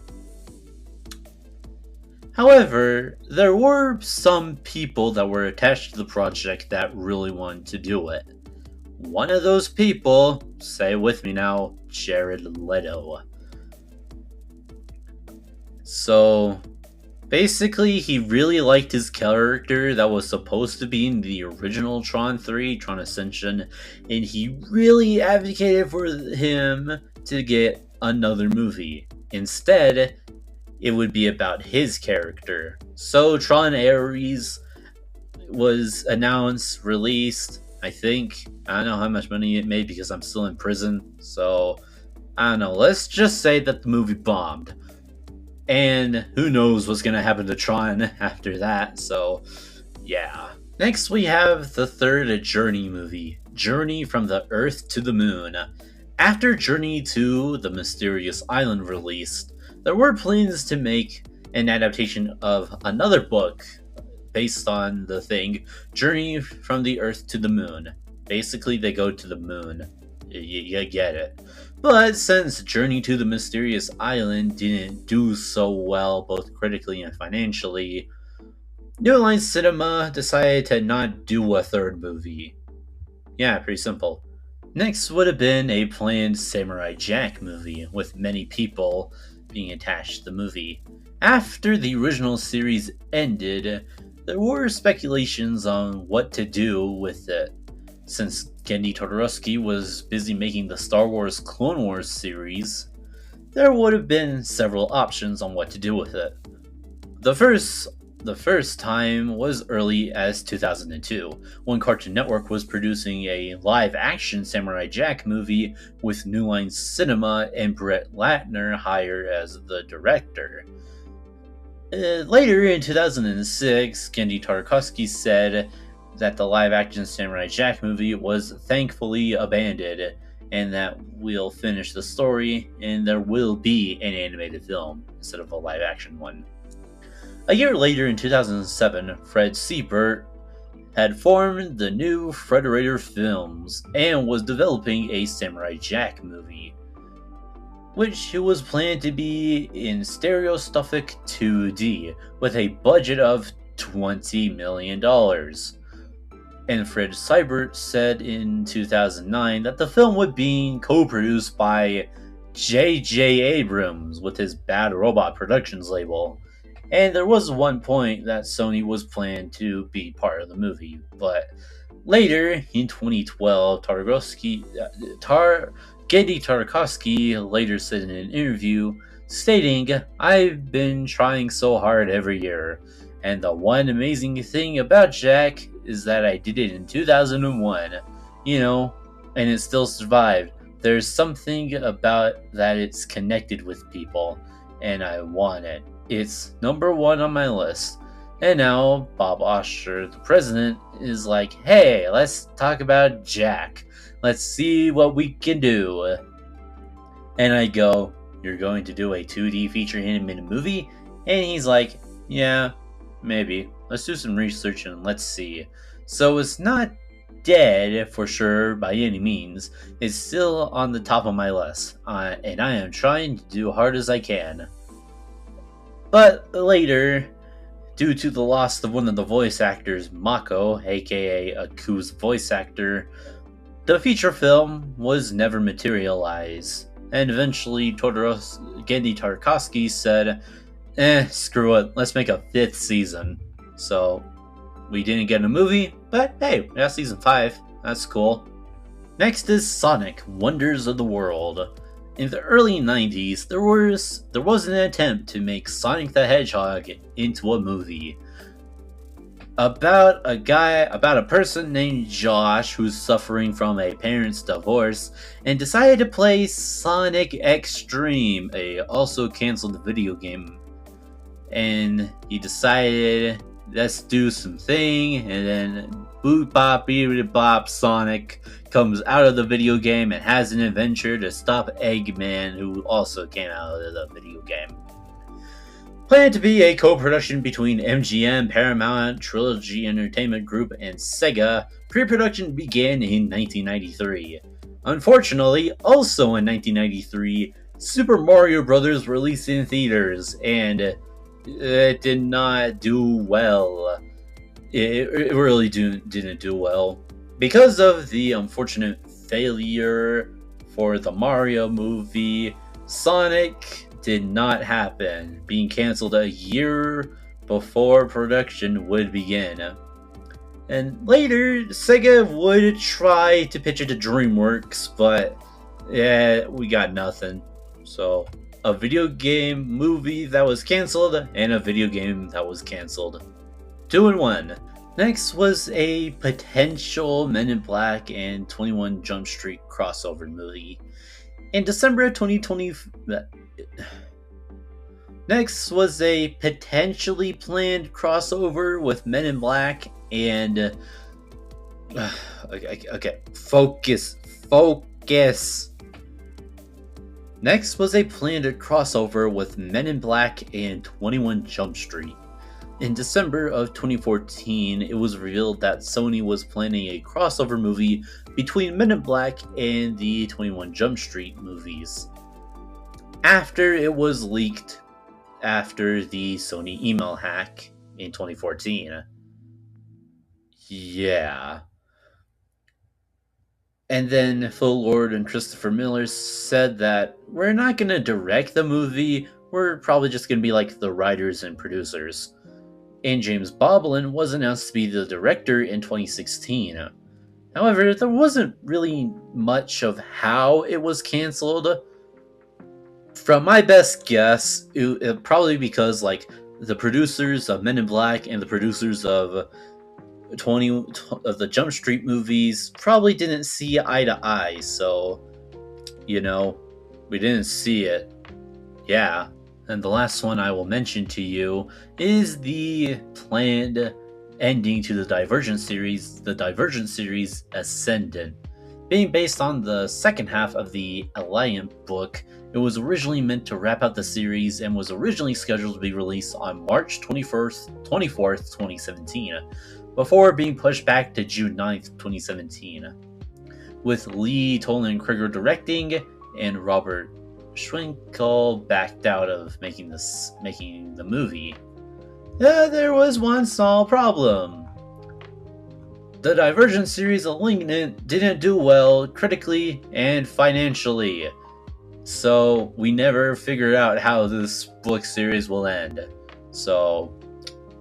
However, there were some people that were attached to the project that really wanted to do it. One of those people, say it with me now, Jared Leto. So, basically, he really liked his character that was supposed to be in the original Tron 3, Tron Ascension, and he really advocated for him to get another movie. Instead, it would be about his character. So Tron Ares was announced, released, I think. I don't know how much money it made because I'm still in prison. So, I don't know. Let's just say that the movie bombed. And who knows what's going to happen to Tron after that. So, yeah. Next we have the third Journey movie. Journey from the Earth to the Moon. After Journey to the Mysterious Island released, there were plans to make an adaptation of another book based on the thing, Journey from the Earth to the Moon. Basically, they go to the moon. You get it. But since Journey to the Mysterious Island didn't do so well, both critically and financially, New Line Cinema decided to not do a third movie. Yeah, pretty simple. Next would have been a planned Samurai Jack movie, with many people being attached to the movie. After the original series ended, there were speculations on what to do with it. Since Genndy Tartakovsky was busy making the Star Wars Clone Wars series, there would have been several options on what to do with it. The first time was early as 2002, when Cartoon Network was producing a live-action Samurai Jack movie with New Line Cinema and Brett Latner hired as the director. Later in 2006, Genndy Tartakovsky said that the live-action Samurai Jack movie was thankfully abandoned, and that we'll finish the story and there will be an animated film instead of a live-action one. A year later, in 2007, Fred Seibert had formed the new Frederator Films and was developing a Samurai Jack movie, which was planned to be in stereoscopic 2D with a budget of $20 million. And Fred Seibert said in 2009 that the film would be co-produced by J.J. Abrams with his Bad Robot Productions label. And there was one point that Sony was planned to be part of the movie, but later in 2012, Genndy Tartakovsky later said in an interview, stating, "I've been trying so hard every year, and the one amazing thing about Jack is that I did it in 2001, and it still survived. There's something about that it's connected with people, and I want it. It's number one on my list." And now Bob Osher, the president, is like, "Hey, let's talk about Jack. Let's see what we can do." And I go, "You're going to do a 2D feature animated movie?" And he's like, "Yeah, maybe. Let's do some research and let's see." So it's not dead for sure by any means. It's still on the top of my list, and I am trying to do hard as I can. But later, due to the loss of one of the voice actors, Mako, aka Aku's voice actor, the feature film was never materialized, and eventually Genndy Tartakovsky said, screw it, let's make a 5th season. So, we didn't get a movie, but hey, we got season 5, that's cool. Next is Sonic, Wonders of the World. In the early 90s, there was an attempt to make Sonic the Hedgehog into a movie about a person named Josh who's suffering from a parent's divorce and decided to play Sonic Extreme, a also canceled video game. And he decided, let's do something, and then boop bop beep bop, Sonic comes out of the video game and has an adventure to stop Eggman, who also came out of the video game. Planned to be a co-production between MGM, Paramount, Trilogy Entertainment Group, and Sega, pre-production began in 1993. Unfortunately, also in 1993, Super Mario Bros. Released in theaters, and it did not do well. It really didn't do well. Because of the unfortunate failure for the Mario movie, Sonic did not happen, being canceled a year before production would begin. And later, Sega would try to pitch it to DreamWorks, but yeah, we got nothing. So, a video game movie that was canceled, and a video game that was canceled. 2 in 1. Next was a potential Men in Black and 21 Jump Street crossover movie. In December of 2020... Next was a potentially planned crossover with Men in Black and... okay, focus. Next was a planned crossover with Men in Black and 21 Jump Street. In December of 2014, it was revealed that Sony was planning a crossover movie between Men in Black and the 21 Jump Street movies. After it was leaked after the Sony email hack in 2014. Yeah. And then Phil Lord and Christopher Miller said that we're not going to direct the movie, we're probably just going to be like the writers and producers. And James Boblin was announced to be the director in 2016. However, there wasn't really much of how it was canceled. From my best guess, probably because like the producers of Men in Black and the producers of 20 of the Jump Street movies probably didn't see eye to eye, so you know, we didn't see it. Yeah. And the last one I will mention to you is the planned ending to the Divergent series Ascendant. Being based on the second half of the Alliant book, it was originally meant to wrap up the series and was originally scheduled to be released on March 24th, 2017, before being pushed back to June 9th, 2017. With Lee Toland Krieger directing and Robert Schwinkel backed out of making the movie. There was one small problem. The Divergent series Alignment didn't do well critically and financially, so we never figured out how this book series will end. So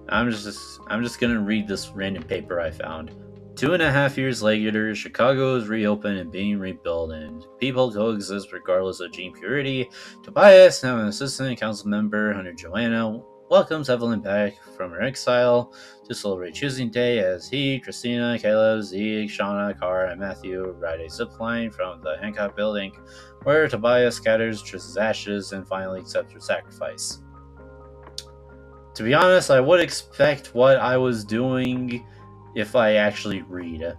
I'm just gonna read this random paper I found. 2.5 years later, Chicago is reopened and being rebuilt, and people coexist regardless of gene purity. Tobias, now an assistant council member under Joanna, welcomes Evelyn back from her exile to celebrate Choosing Day as he, Christina, Caleb, Zeke, Shauna, Cara, and Matthew ride a zipline from the Hancock building, where Tobias scatters Trish's ashes and finally accepts her sacrifice. To be honest, I would expect what I was doing if I actually read.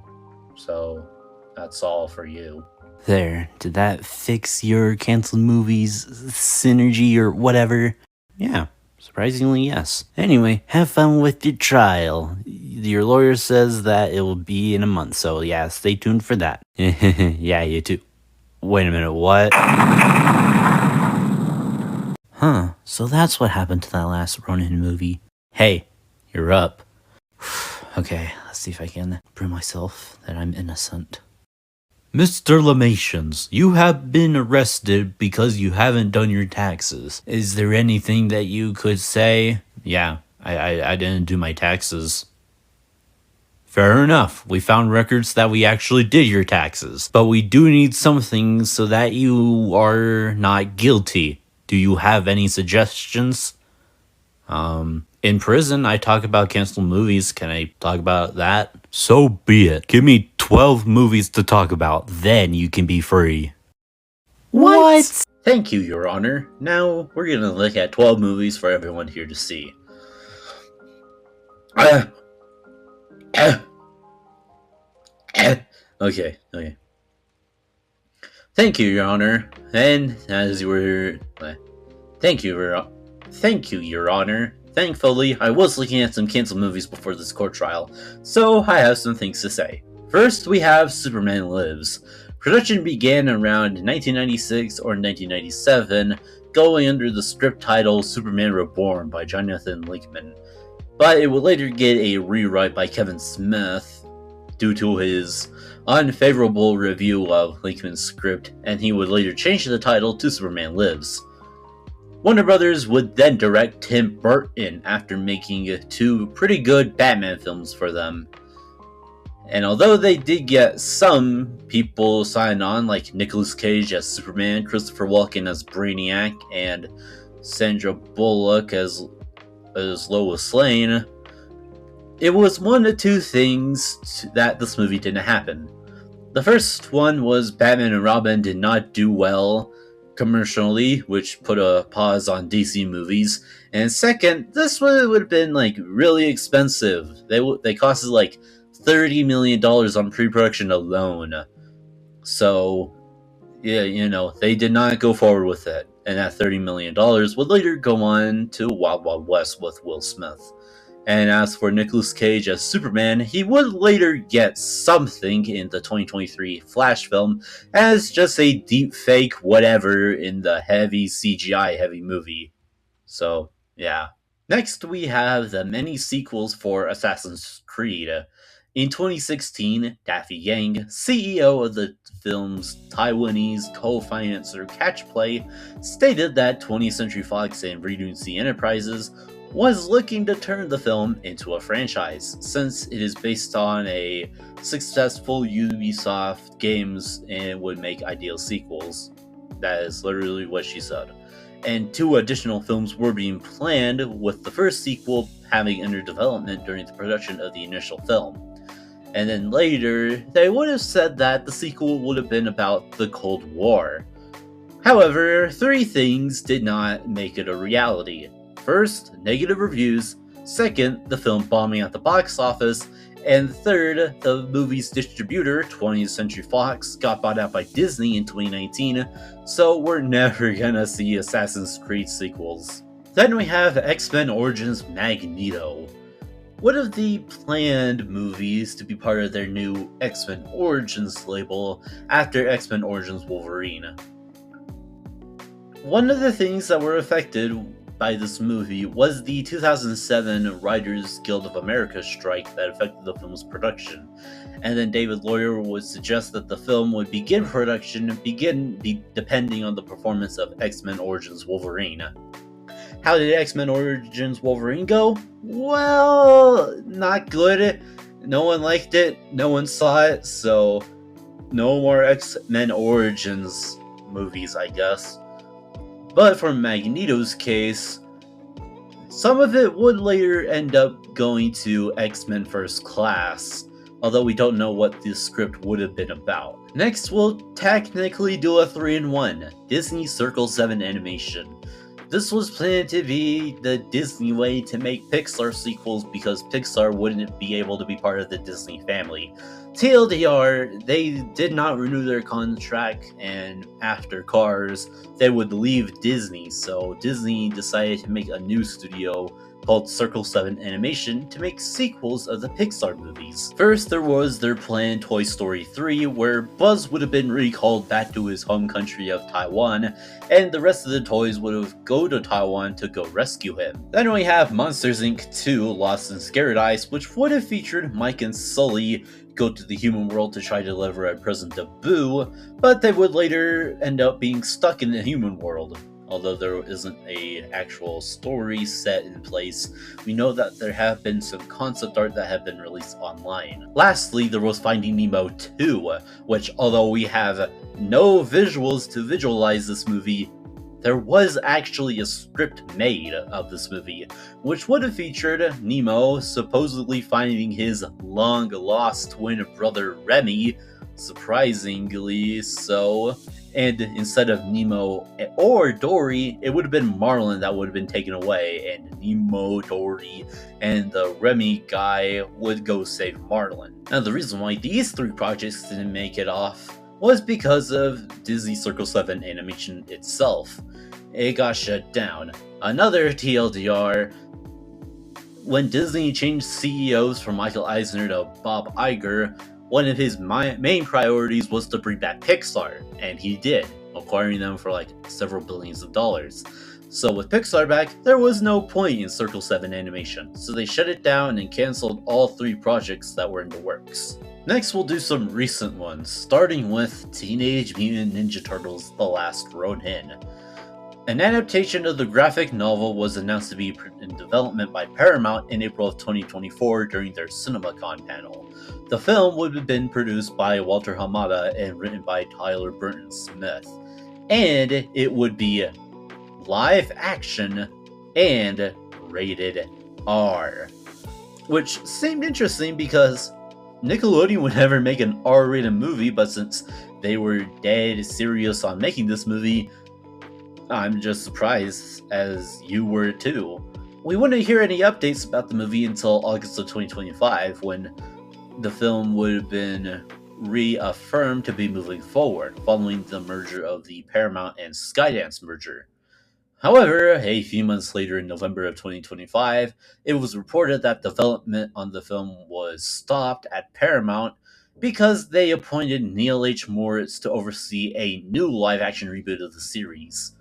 So that's all for you. There, did that fix your canceled movies synergy or whatever? Yeah, surprisingly, yes. Anyway, have fun with your trial. Your lawyer says that it will be in a month, so yeah, stay tuned for that. Yeah, you too. Wait a minute, what? Huh, so that's what happened to that last Ronin movie. Hey, you're up. Okay, let's see if I can prove myself that I'm innocent. Mr. Lamations, you have been arrested because you haven't done your taxes. Is there anything that you could say? Yeah, I didn't do my taxes. Fair enough. We found records that we actually did your taxes. But we do need something so that you are not guilty. Do you have any suggestions? In prison, I talk about canceled movies. Can I talk about that? So be it. Give me 12 movies to talk about, then you can be free. What? Thank you, Your Honor. Now, we're gonna look at 12 movies for everyone here to see. Okay. Thank you, Your Honor. And as you were... Thank you, Your Honor. Thankfully, I was looking at some canceled movies before this court trial, so I have some things to say. First, we have Superman Lives. Production began around 1996 or 1997, going under the script title Superman Reborn by Jonathan Linkman, but it would later get a rewrite by Kevin Smith due to his unfavorable review of Linkman's script, and he would later change the title to Superman Lives. Warner Brothers would then direct Tim Burton after making 2 pretty good Batman films for them. And although they did get some people signed on, like Nicolas Cage as Superman, Christopher Walken as Brainiac, and Sandra Bullock as Lois Lane, it was one of 2 things that this movie didn't happen. The first one was Batman and Robin did not do well commercially, which put a pause on DC movies. And second, this would have been like really expensive. They costed like $30 million on pre-production alone. So, yeah, they did not go forward with it. And that $30 million would later go on to Wild Wild West with Will Smith. And as for Nicolas Cage as Superman, he would later get something in the 2023 Flash film as just a deep fake whatever in the heavy CGI heavy movie. So, yeah. Next, we have the many sequels for Assassin's Creed. In 2016, Daffy Yang, CEO of the film's Taiwanese co-financer Catchplay, stated that 20th Century Fox and Regency Enterprises was looking to turn the film into a franchise, since it is based on a successful Ubisoft games and would make ideal sequels. That is literally what she said. And two additional films were being planned, with the first sequel having entered development during the production of the initial film. And then later, they would have said that the sequel would have been about the Cold War. However, three things did not make it a reality. First, negative reviews. Second, the film bombing at the box office. And third, the movie's distributor, 20th Century Fox, got bought out by Disney in 2019, so we're never gonna see Assassin's Creed sequels. Then we have X-Men Origins Magneto. One of the planned movies to be part of their new X-Men Origins label after X-Men Origins Wolverine. One of the things that were affected by this movie was the 2007 Writers Guild of America strike that affected the film's production. And then David Lawyer would suggest that the film would begin production depending on the performance of X-Men Origins Wolverine. How did X-Men Origins Wolverine go? Well, not good. No one liked it, no one saw it, so no more X-Men Origins movies, I guess. But for Magneto's case, some of it would later end up going to X-Men First Class, although we don't know what this script would have been about. Next, we'll technically do a 3-in-1, Disney Circle 7 animation. This was planned to be the Disney way to make Pixar sequels because Pixar wouldn't be able to be part of the Disney family. TLDR, they did not renew their contract, and after Cars, they would leave Disney, so Disney decided to make a new studio called Circle 7 Animation to make sequels of the Pixar movies. First, there was their planned Toy Story 3, where Buzz would have been recalled back to his home country of Taiwan, and the rest of the toys would have go to Taiwan to go rescue him. Then we have Monsters Inc. 2 Lost in Scaradise, which would have featured Mike and Sully go to the human world to try to deliver a present to Boo, but they would later end up being stuck in the human world. Although there isn't an actual story set in place, we know that there have been some concept art that have been released online. Lastly, there was Finding Nemo 2, which although we have no visuals to visualize this movie, there was actually a script made of this movie, which would have featured Nemo supposedly finding his long-lost twin brother Remy, surprisingly so, and instead of Nemo or Dory, it would have been Marlin that would have been taken away, and Nemo, Dory, and the Remy guy would go save Marlin. Now, the reason why these three projects didn't make it off was because of Disney Circle 7 Animation itself. It got shut down. Another TLDR, when Disney changed CEOs from Michael Eisner to Bob Iger, one of his main priorities was to bring back Pixar, and he did, acquiring them for like several billions of dollars. So with Pixar back, there was no point in Circle 7 Animation, so they shut it down and canceled all three projects that were in the works. Next, we'll do some recent ones, starting with Teenage Mutant Ninja Turtles: The Last Ronin. An adaptation of the graphic novel was announced to be in development by Paramount in April of 2024 during their CinemaCon panel. The film would have been produced by Walter Hamada and written by Tyler Burton Smith, and it would be live action and rated R. Which seemed interesting because Nickelodeon would never make an R-rated movie, but since they were dead serious on making this movie, I'm just surprised, as you were too. We wouldn't hear any updates about the movie until August of 2025, when the film would have been reaffirmed to be moving forward, following the merger of the Paramount and Skydance merger. However, a few months later in November of 2025, it was reported that development on the film was stopped at Paramount because they appointed Neil H. Moritz to oversee a new live-action reboot of the series.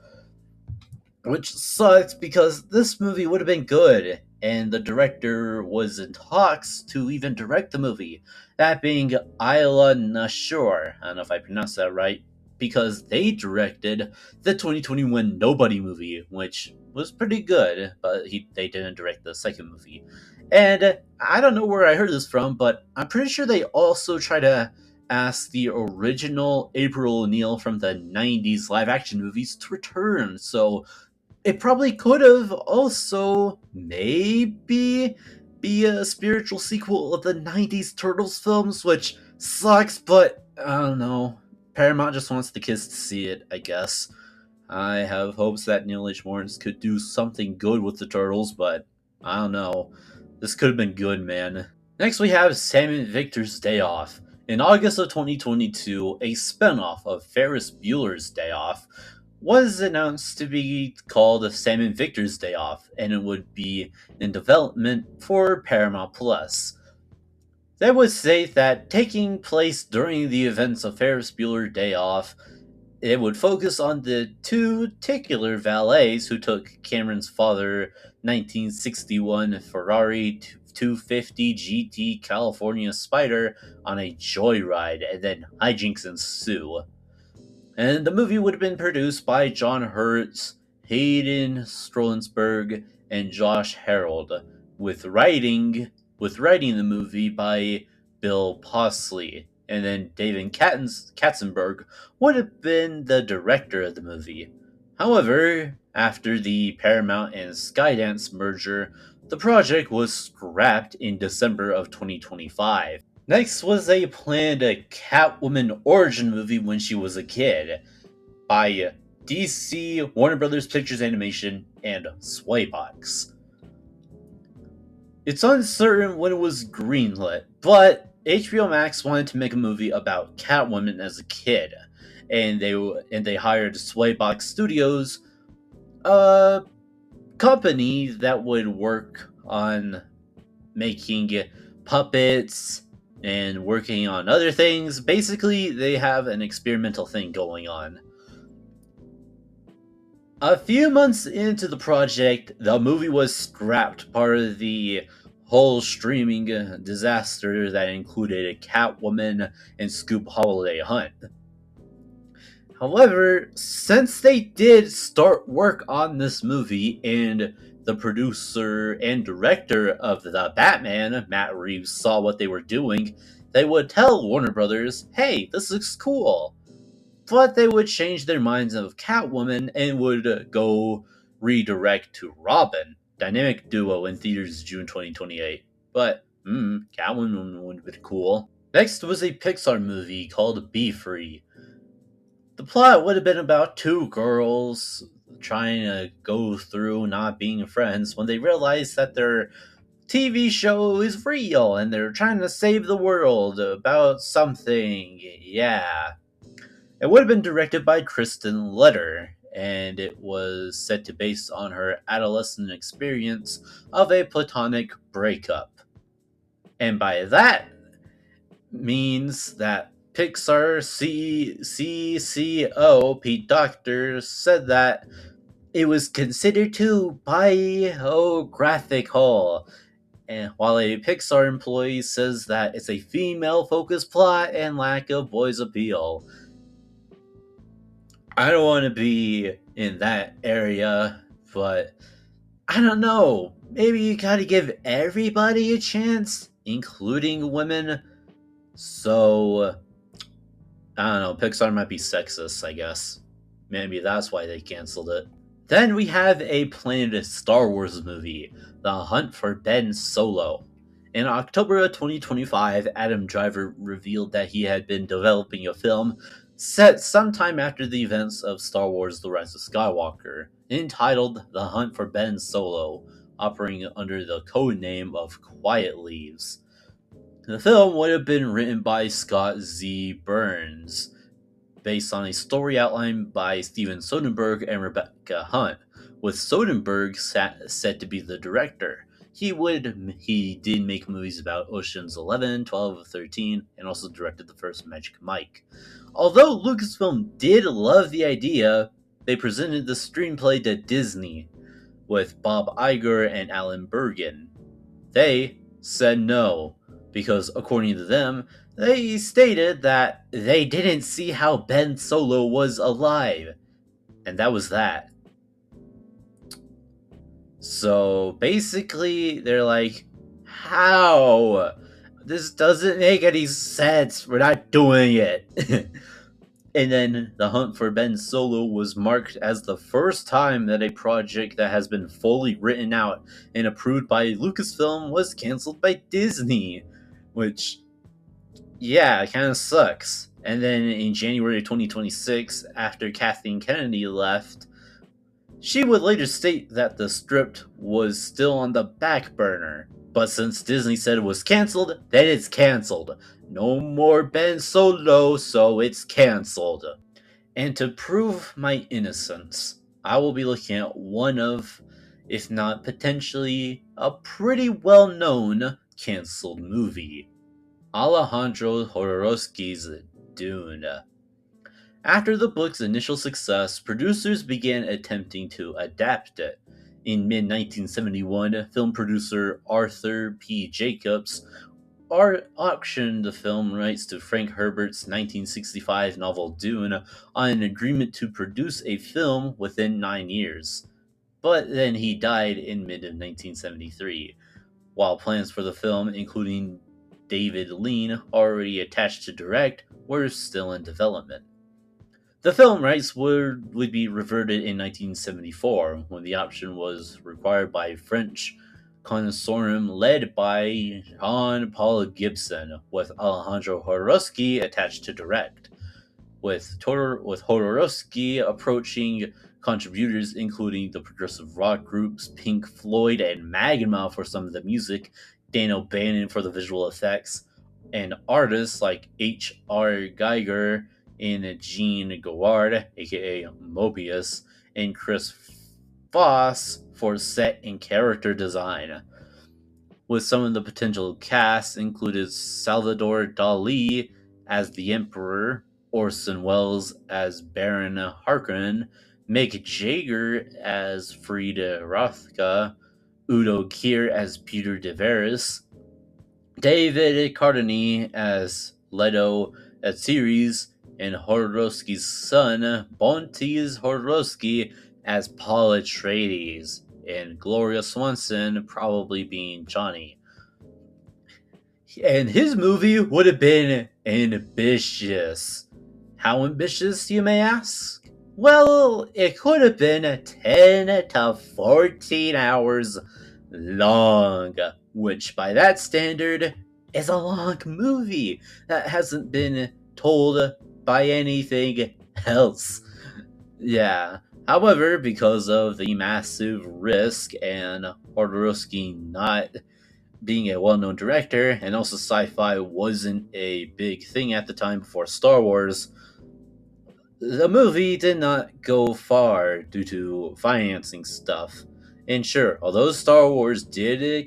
Which sucks because this movie would have been good, and the director was in talks to even direct the movie, that being Ayla Nashor. I don't know if I pronounced that right. because they directed the 2021 Nobody movie, which was pretty good, but they didn't direct the second movie. And I don't know where I heard this from, but I'm pretty sure they also try to ask the original April O'Neil from the 90s live action movies to return. So it probably could have also maybe be a spiritual sequel of the 90s Turtles films, which sucks, but I don't know. Paramount just wants the kids to see it, I guess. I have hopes that Neil H. Morris could do something good with the Turtles, but I don't know. This could have been good, man. Next, we have Sam and Victor's Day Off. In August of 2022, a spinoff of Ferris Bueller's Day Off was announced to be called Sam and Victor's Day Off, and it would be in development for Paramount Plus. They would state that taking place during the events of Ferris Bueller Day Off, it would focus on the two titular valets who took Cameron's father 1961 Ferrari 250 GT California Spider on a joyride, and then hijinks ensue. And the movie would have been produced by John Hurt, Hayden Strolensberg, and Josh Harold, with writing the movie by Bill Posley. And then David Katzenberg would have been the director of the movie. However, after the Paramount and Skydance merger, the project was scrapped in December of 2025. Next was a planned Catwoman origin movie when she was a kid by DC, Warner Brothers Pictures Animation, and Swaybox. It's uncertain when it was greenlit, but HBO Max wanted to make a movie about Catwoman as a kid, and they hired Swaybox Studios, a company that would work on making puppets and working on other things. Basically, they have an experimental thing going on. A few months into the project, the movie was scrapped, part of the whole streaming disaster that included Catwoman and Scoop Holiday Hunt. However, since they did start work on this movie, and the producer and director of The Batman, Matt Reeves, saw what they were doing, they would tell Warner Brothers, hey, this looks cool. But they would change their minds of Catwoman and would go redirect to Robin, dynamic duo in theaters June 2028. But, Catwoman would have been cool. Next was a Pixar movie called Be Free. The plot would have been about two girls trying to go through not being friends when they realize that their TV show is real and they're trying to save the world about something. Yeah. It would have been directed by Kristen Letter, and it was set to base on her adolescent experience of a platonic breakup. And by that means that Pixar CCO Pete Docter said that it was considered too biographical, and while a Pixar employee says that it's a female-focused plot and lack of boys' appeal. I don't want to be in that area, but I don't know. Maybe you gotta give everybody a chance, including women. So, I don't know. Pixar might be sexist, I guess. Maybe that's why they canceled it. Then we have a planned Star Wars movie, The Hunt for Ben Solo. In October of 2025, Adam Driver revealed that he had been developing a film set sometime after the events of Star Wars The Rise of Skywalker, entitled The Hunt for Ben Solo, operating under the code name of Quiet Leaves. The film would have been written by Scott Z. Burns, based on a story outlined by Steven Soderbergh and Rebecca Hunt, with Soderbergh set to be the director. He did make movies about Ocean's 11, 12, 13, and also directed the first Magic Mike. Although Lucasfilm did love the idea, they presented the screenplay to Disney, with Bob Iger and Alan Bergen. They said no. because according to them, they stated that they didn't see how Ben Solo was alive, and that was that. So basically, they're like, how? This doesn't make any sense. We're not doing it. And then the hunt for Ben Solo was marked as the first time that a project that has been fully written out and approved by Lucasfilm was canceled by Disney, which, yeah, it kind of sucks. And then in January of 2026, after Kathleen Kennedy left, she would later state that the script was still on the back burner. But since Disney said it was canceled, then it's canceled. No more Ben Solo, so it's canceled. And to prove my innocence, I will be looking at one of, if not potentially, a pretty well known canceled movie, Alejandro Jodorowsky's Dune. After the book's initial success, producers began attempting to adapt it. In mid 1971, film producer Arthur P. Jacobs auctioned the film rights to Frank Herbert's 1965 novel Dune on an agreement to produce a film within 9 years. But then he died in mid 1973, while plans for the film, including David Lean, already attached to direct, were still in development. The film rights would be reverted in 1974 when the option was required by French consortium led by Jean-Paul Gibson, with Alejandro Jodorowsky attached to direct, with Jodorowsky approaching contributors including the progressive rock groups Pink Floyd and Magma for some of the music, Dan O'Bannon for the visual effects, and artists like H.R. Geiger and Jean Gouard, aka Mobius, and Chris Foss for set and character design. With some of the potential cast included Salvador Dali as the Emperor, Orson Welles as Baron Harkonnen, Mick Jagger as Frida Rothka, Udo Kier as Peter de Veris, David Cardini as Leto Atreides, and Jodorowsky's son, Bontes Jodorowsky, as Paul Atreides, and Gloria Swanson probably being Johnny. And his movie would have been ambitious. How ambitious, you may ask? Well, it could have been 10 to 14 hours long, which by that standard is a long movie that hasn't been told by anything else. Yeah. However, because of the massive risk and Jodorowsky not being a well-known director, and also sci-fi wasn't a big thing at the time before Star Wars, the movie did not go far due to financing stuff. And sure, although Star Wars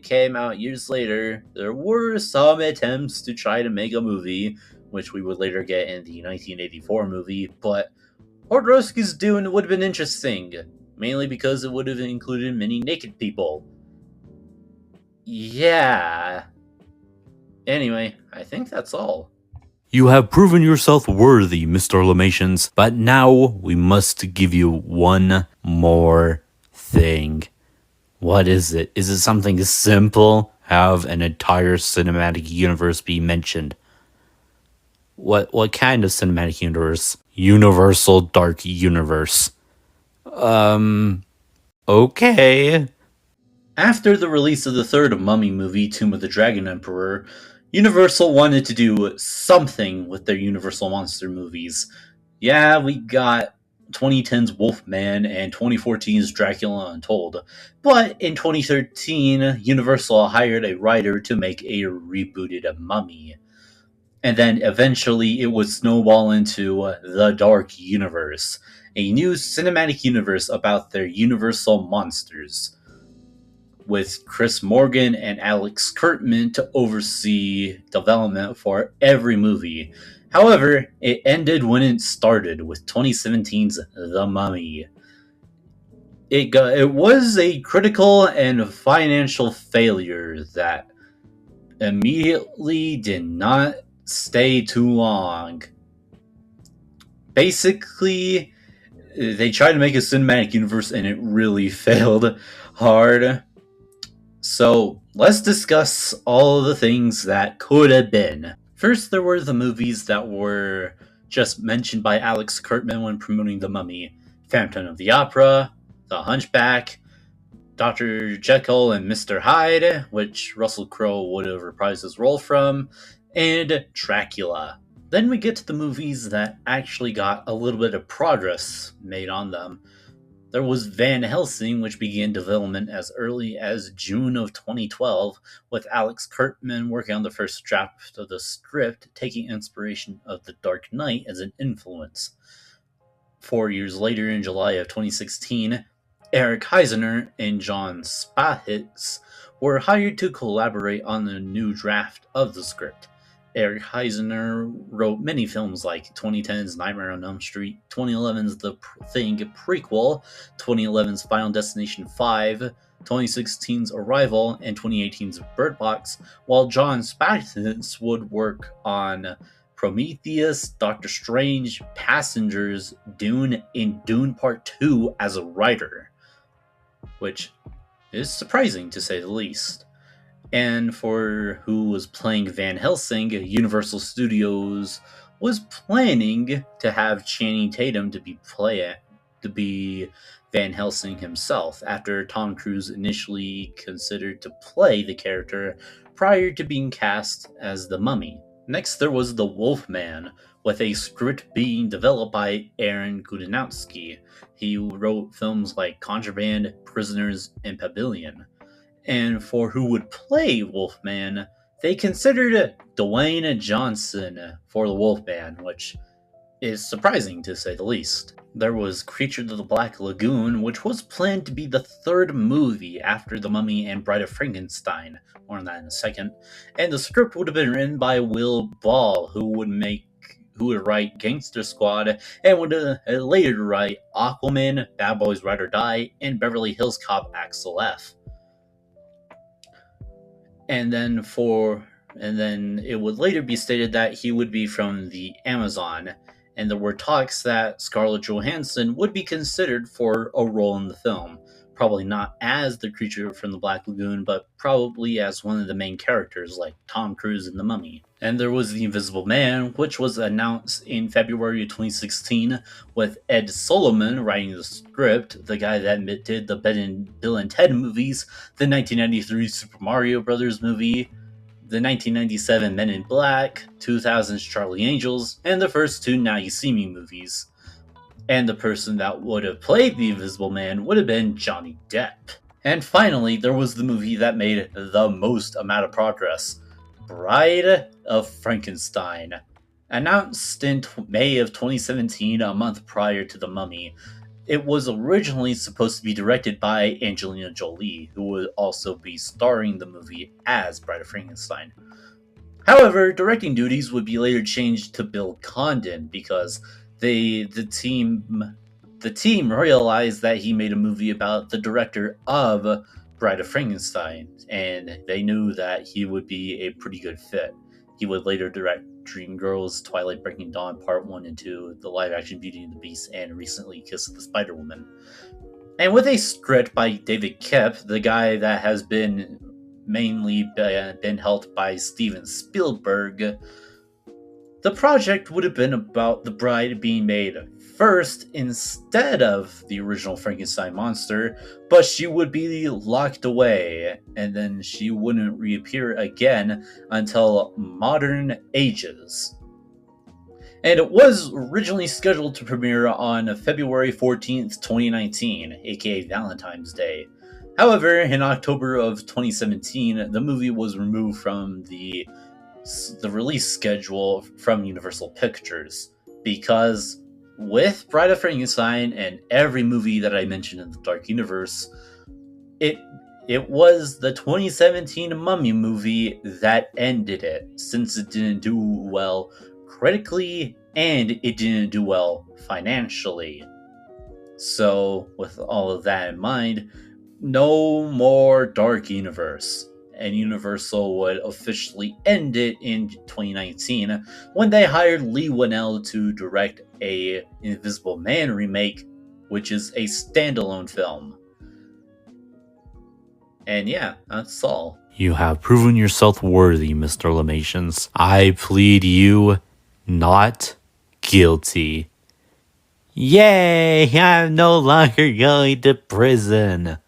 came out years later, there were some attempts to try to make a movie, which we would later get in the 1984 movie, but Jodorowsky's Dune would have been interesting, mainly because it would have included many naked people. Yeah. Anyway, I think that's all. You have proven yourself worthy, Mr. Lamations, but now we must give you one more thing. What is it? Is it something simple? Have an entire cinematic universe be mentioned? What kind of cinematic universe? Universal Dark Universe. Okay. After the release of the third Mummy movie, Tomb of the Dragon Emperor, Universal wanted to do something with their Universal Monster movies. Yeah, we got 2010's Wolfman and 2014's Dracula Untold. But in 2013, Universal hired a writer to make a rebooted Mummy. And then eventually it would snowball into the Dark Universe, a new cinematic universe about their Universal monsters, with Chris Morgan and Alex Kurtzman to oversee development for every movie. However, it ended when it started, with 2017's The Mummy. It was a critical and financial failure that immediately did not stay too long. Basically, they tried to make a cinematic universe and it really failed hard. So let's discuss all of the things that could have been. First, there were the movies that were just mentioned by Alex Kurtzman when promoting The Mummy: Phantom of the Opera, The Hunchback, Dr. Jekyll and Mr. Hyde, which Russell Crowe would have reprised his role from, and Dracula. Then we get to the movies that actually got a little bit of progress made on them. There was Van Helsing, which began development as early as June of 2012, with Alex Kurtzman working on the first draft of the script, taking inspiration of The Dark Knight as an influence. 4 years later, in July of 2016, Eric Heisner and John Spahitz were hired to collaborate on the new draft of the script. Eric Heisner wrote many films like 2010's Nightmare on Elm Street, 2011's The Thing prequel, 2011's Final Destination 5, 2016's Arrival, and 2018's Bird Box, while John Spahitz would work on Prometheus, Doctor Strange, Passengers, Dune, and Dune Part 2 as a writer, which is surprising to say the least. And for who was playing Van Helsing, Universal Studios was planning to have Channing Tatum to be Van Helsing himself, after Tom Cruise initially considered to play the character prior to being cast as the Mummy. Next, there was The Wolfman, with a script being developed by Aaron Gudinowski. He wrote films like Contraband, Prisoners, and Pavilion. And for who would play Wolfman, they considered Dwayne Johnson for the Wolfman, which is surprising to say the least. There was Creature of the Black Lagoon, which was planned to be the third movie after The Mummy and Bride of Frankenstein. More on that in a second. And the script would have been written by Will Ball, who would write Gangster Squad and would later write Aquaman, Bad Boys Ride or Die, and Beverly Hills Cop Axel F. And then it would later be stated that he would be from the Amazon, and there were talks that Scarlett Johansson would be considered for a role in the film. Probably not as the creature from the Black Lagoon, but probably as one of the main characters, like Tom Cruise in The Mummy. And there was The Invisible Man, which was announced in February of 2016, with Ed Solomon writing the script, the guy that did the Bill and Ted movies, the 1993 Super Mario Bros. Movie, the 1997 Men in Black, 2000's Charlie Angels, and the first two Now You See Me movies. And the person that would have played the Invisible Man would have been Johnny Depp. And finally, there was the movie that made the most amount of progress, Bride of Frankenstein. Announced in May of 2017, a month prior to The Mummy, it was originally supposed to be directed by Angelina Jolie, who would also be starring the movie as Bride of Frankenstein. However, directing duties would be later changed to Bill Condon because the team realized that he made a movie about the director of Bride of Frankenstein, and they knew that he would be a pretty good fit. He would later direct Dreamgirls, Twilight Breaking Dawn Part 1 and 2, the live-action Beauty and the Beast, and recently Kiss of the Spider-Woman. And with a script by David Koepp, the guy that has been mainly been helped by Steven Spielberg, the project would have been about the bride being made first instead of the original Frankenstein monster, but she would be locked away, and then she wouldn't reappear again until modern ages. And it was originally scheduled to premiere on February 14th, 2019, aka Valentine's Day. However, in October of 2017, the movie was removed from the release schedule from Universal Pictures, because with Bride of Frankenstein and every movie that I mentioned in the Dark Universe, it was the 2017 Mummy movie that ended it, since it didn't do well critically and it didn't do well financially. So with all of that in mind, no more Dark Universe. and Universal would officially end it in 2019 when they hired Lee Winnell to direct a Invisible Man remake, which is a standalone film. And yeah, that's all. You have proven yourself worthy, Mr. Lamations. I plead you not guilty. Yay! I'm no longer going to prison.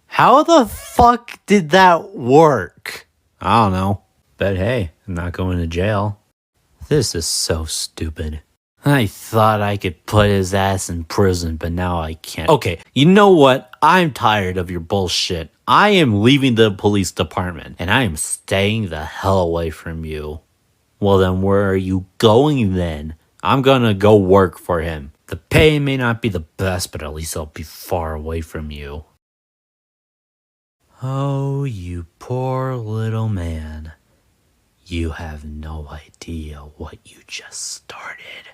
How the fuck did that work? I don't know. But hey, I'm not going to jail. This is so stupid. I thought I could put his ass in prison, but now I can't. Okay, you know what? I'm tired of your bullshit. I am leaving the police department, and I am staying the hell away from you. Well, then where are you going then? I'm gonna go work for him. The pay may not be the best, but at least I'll be far away from you. Oh, you poor little man. You have no idea what you just started.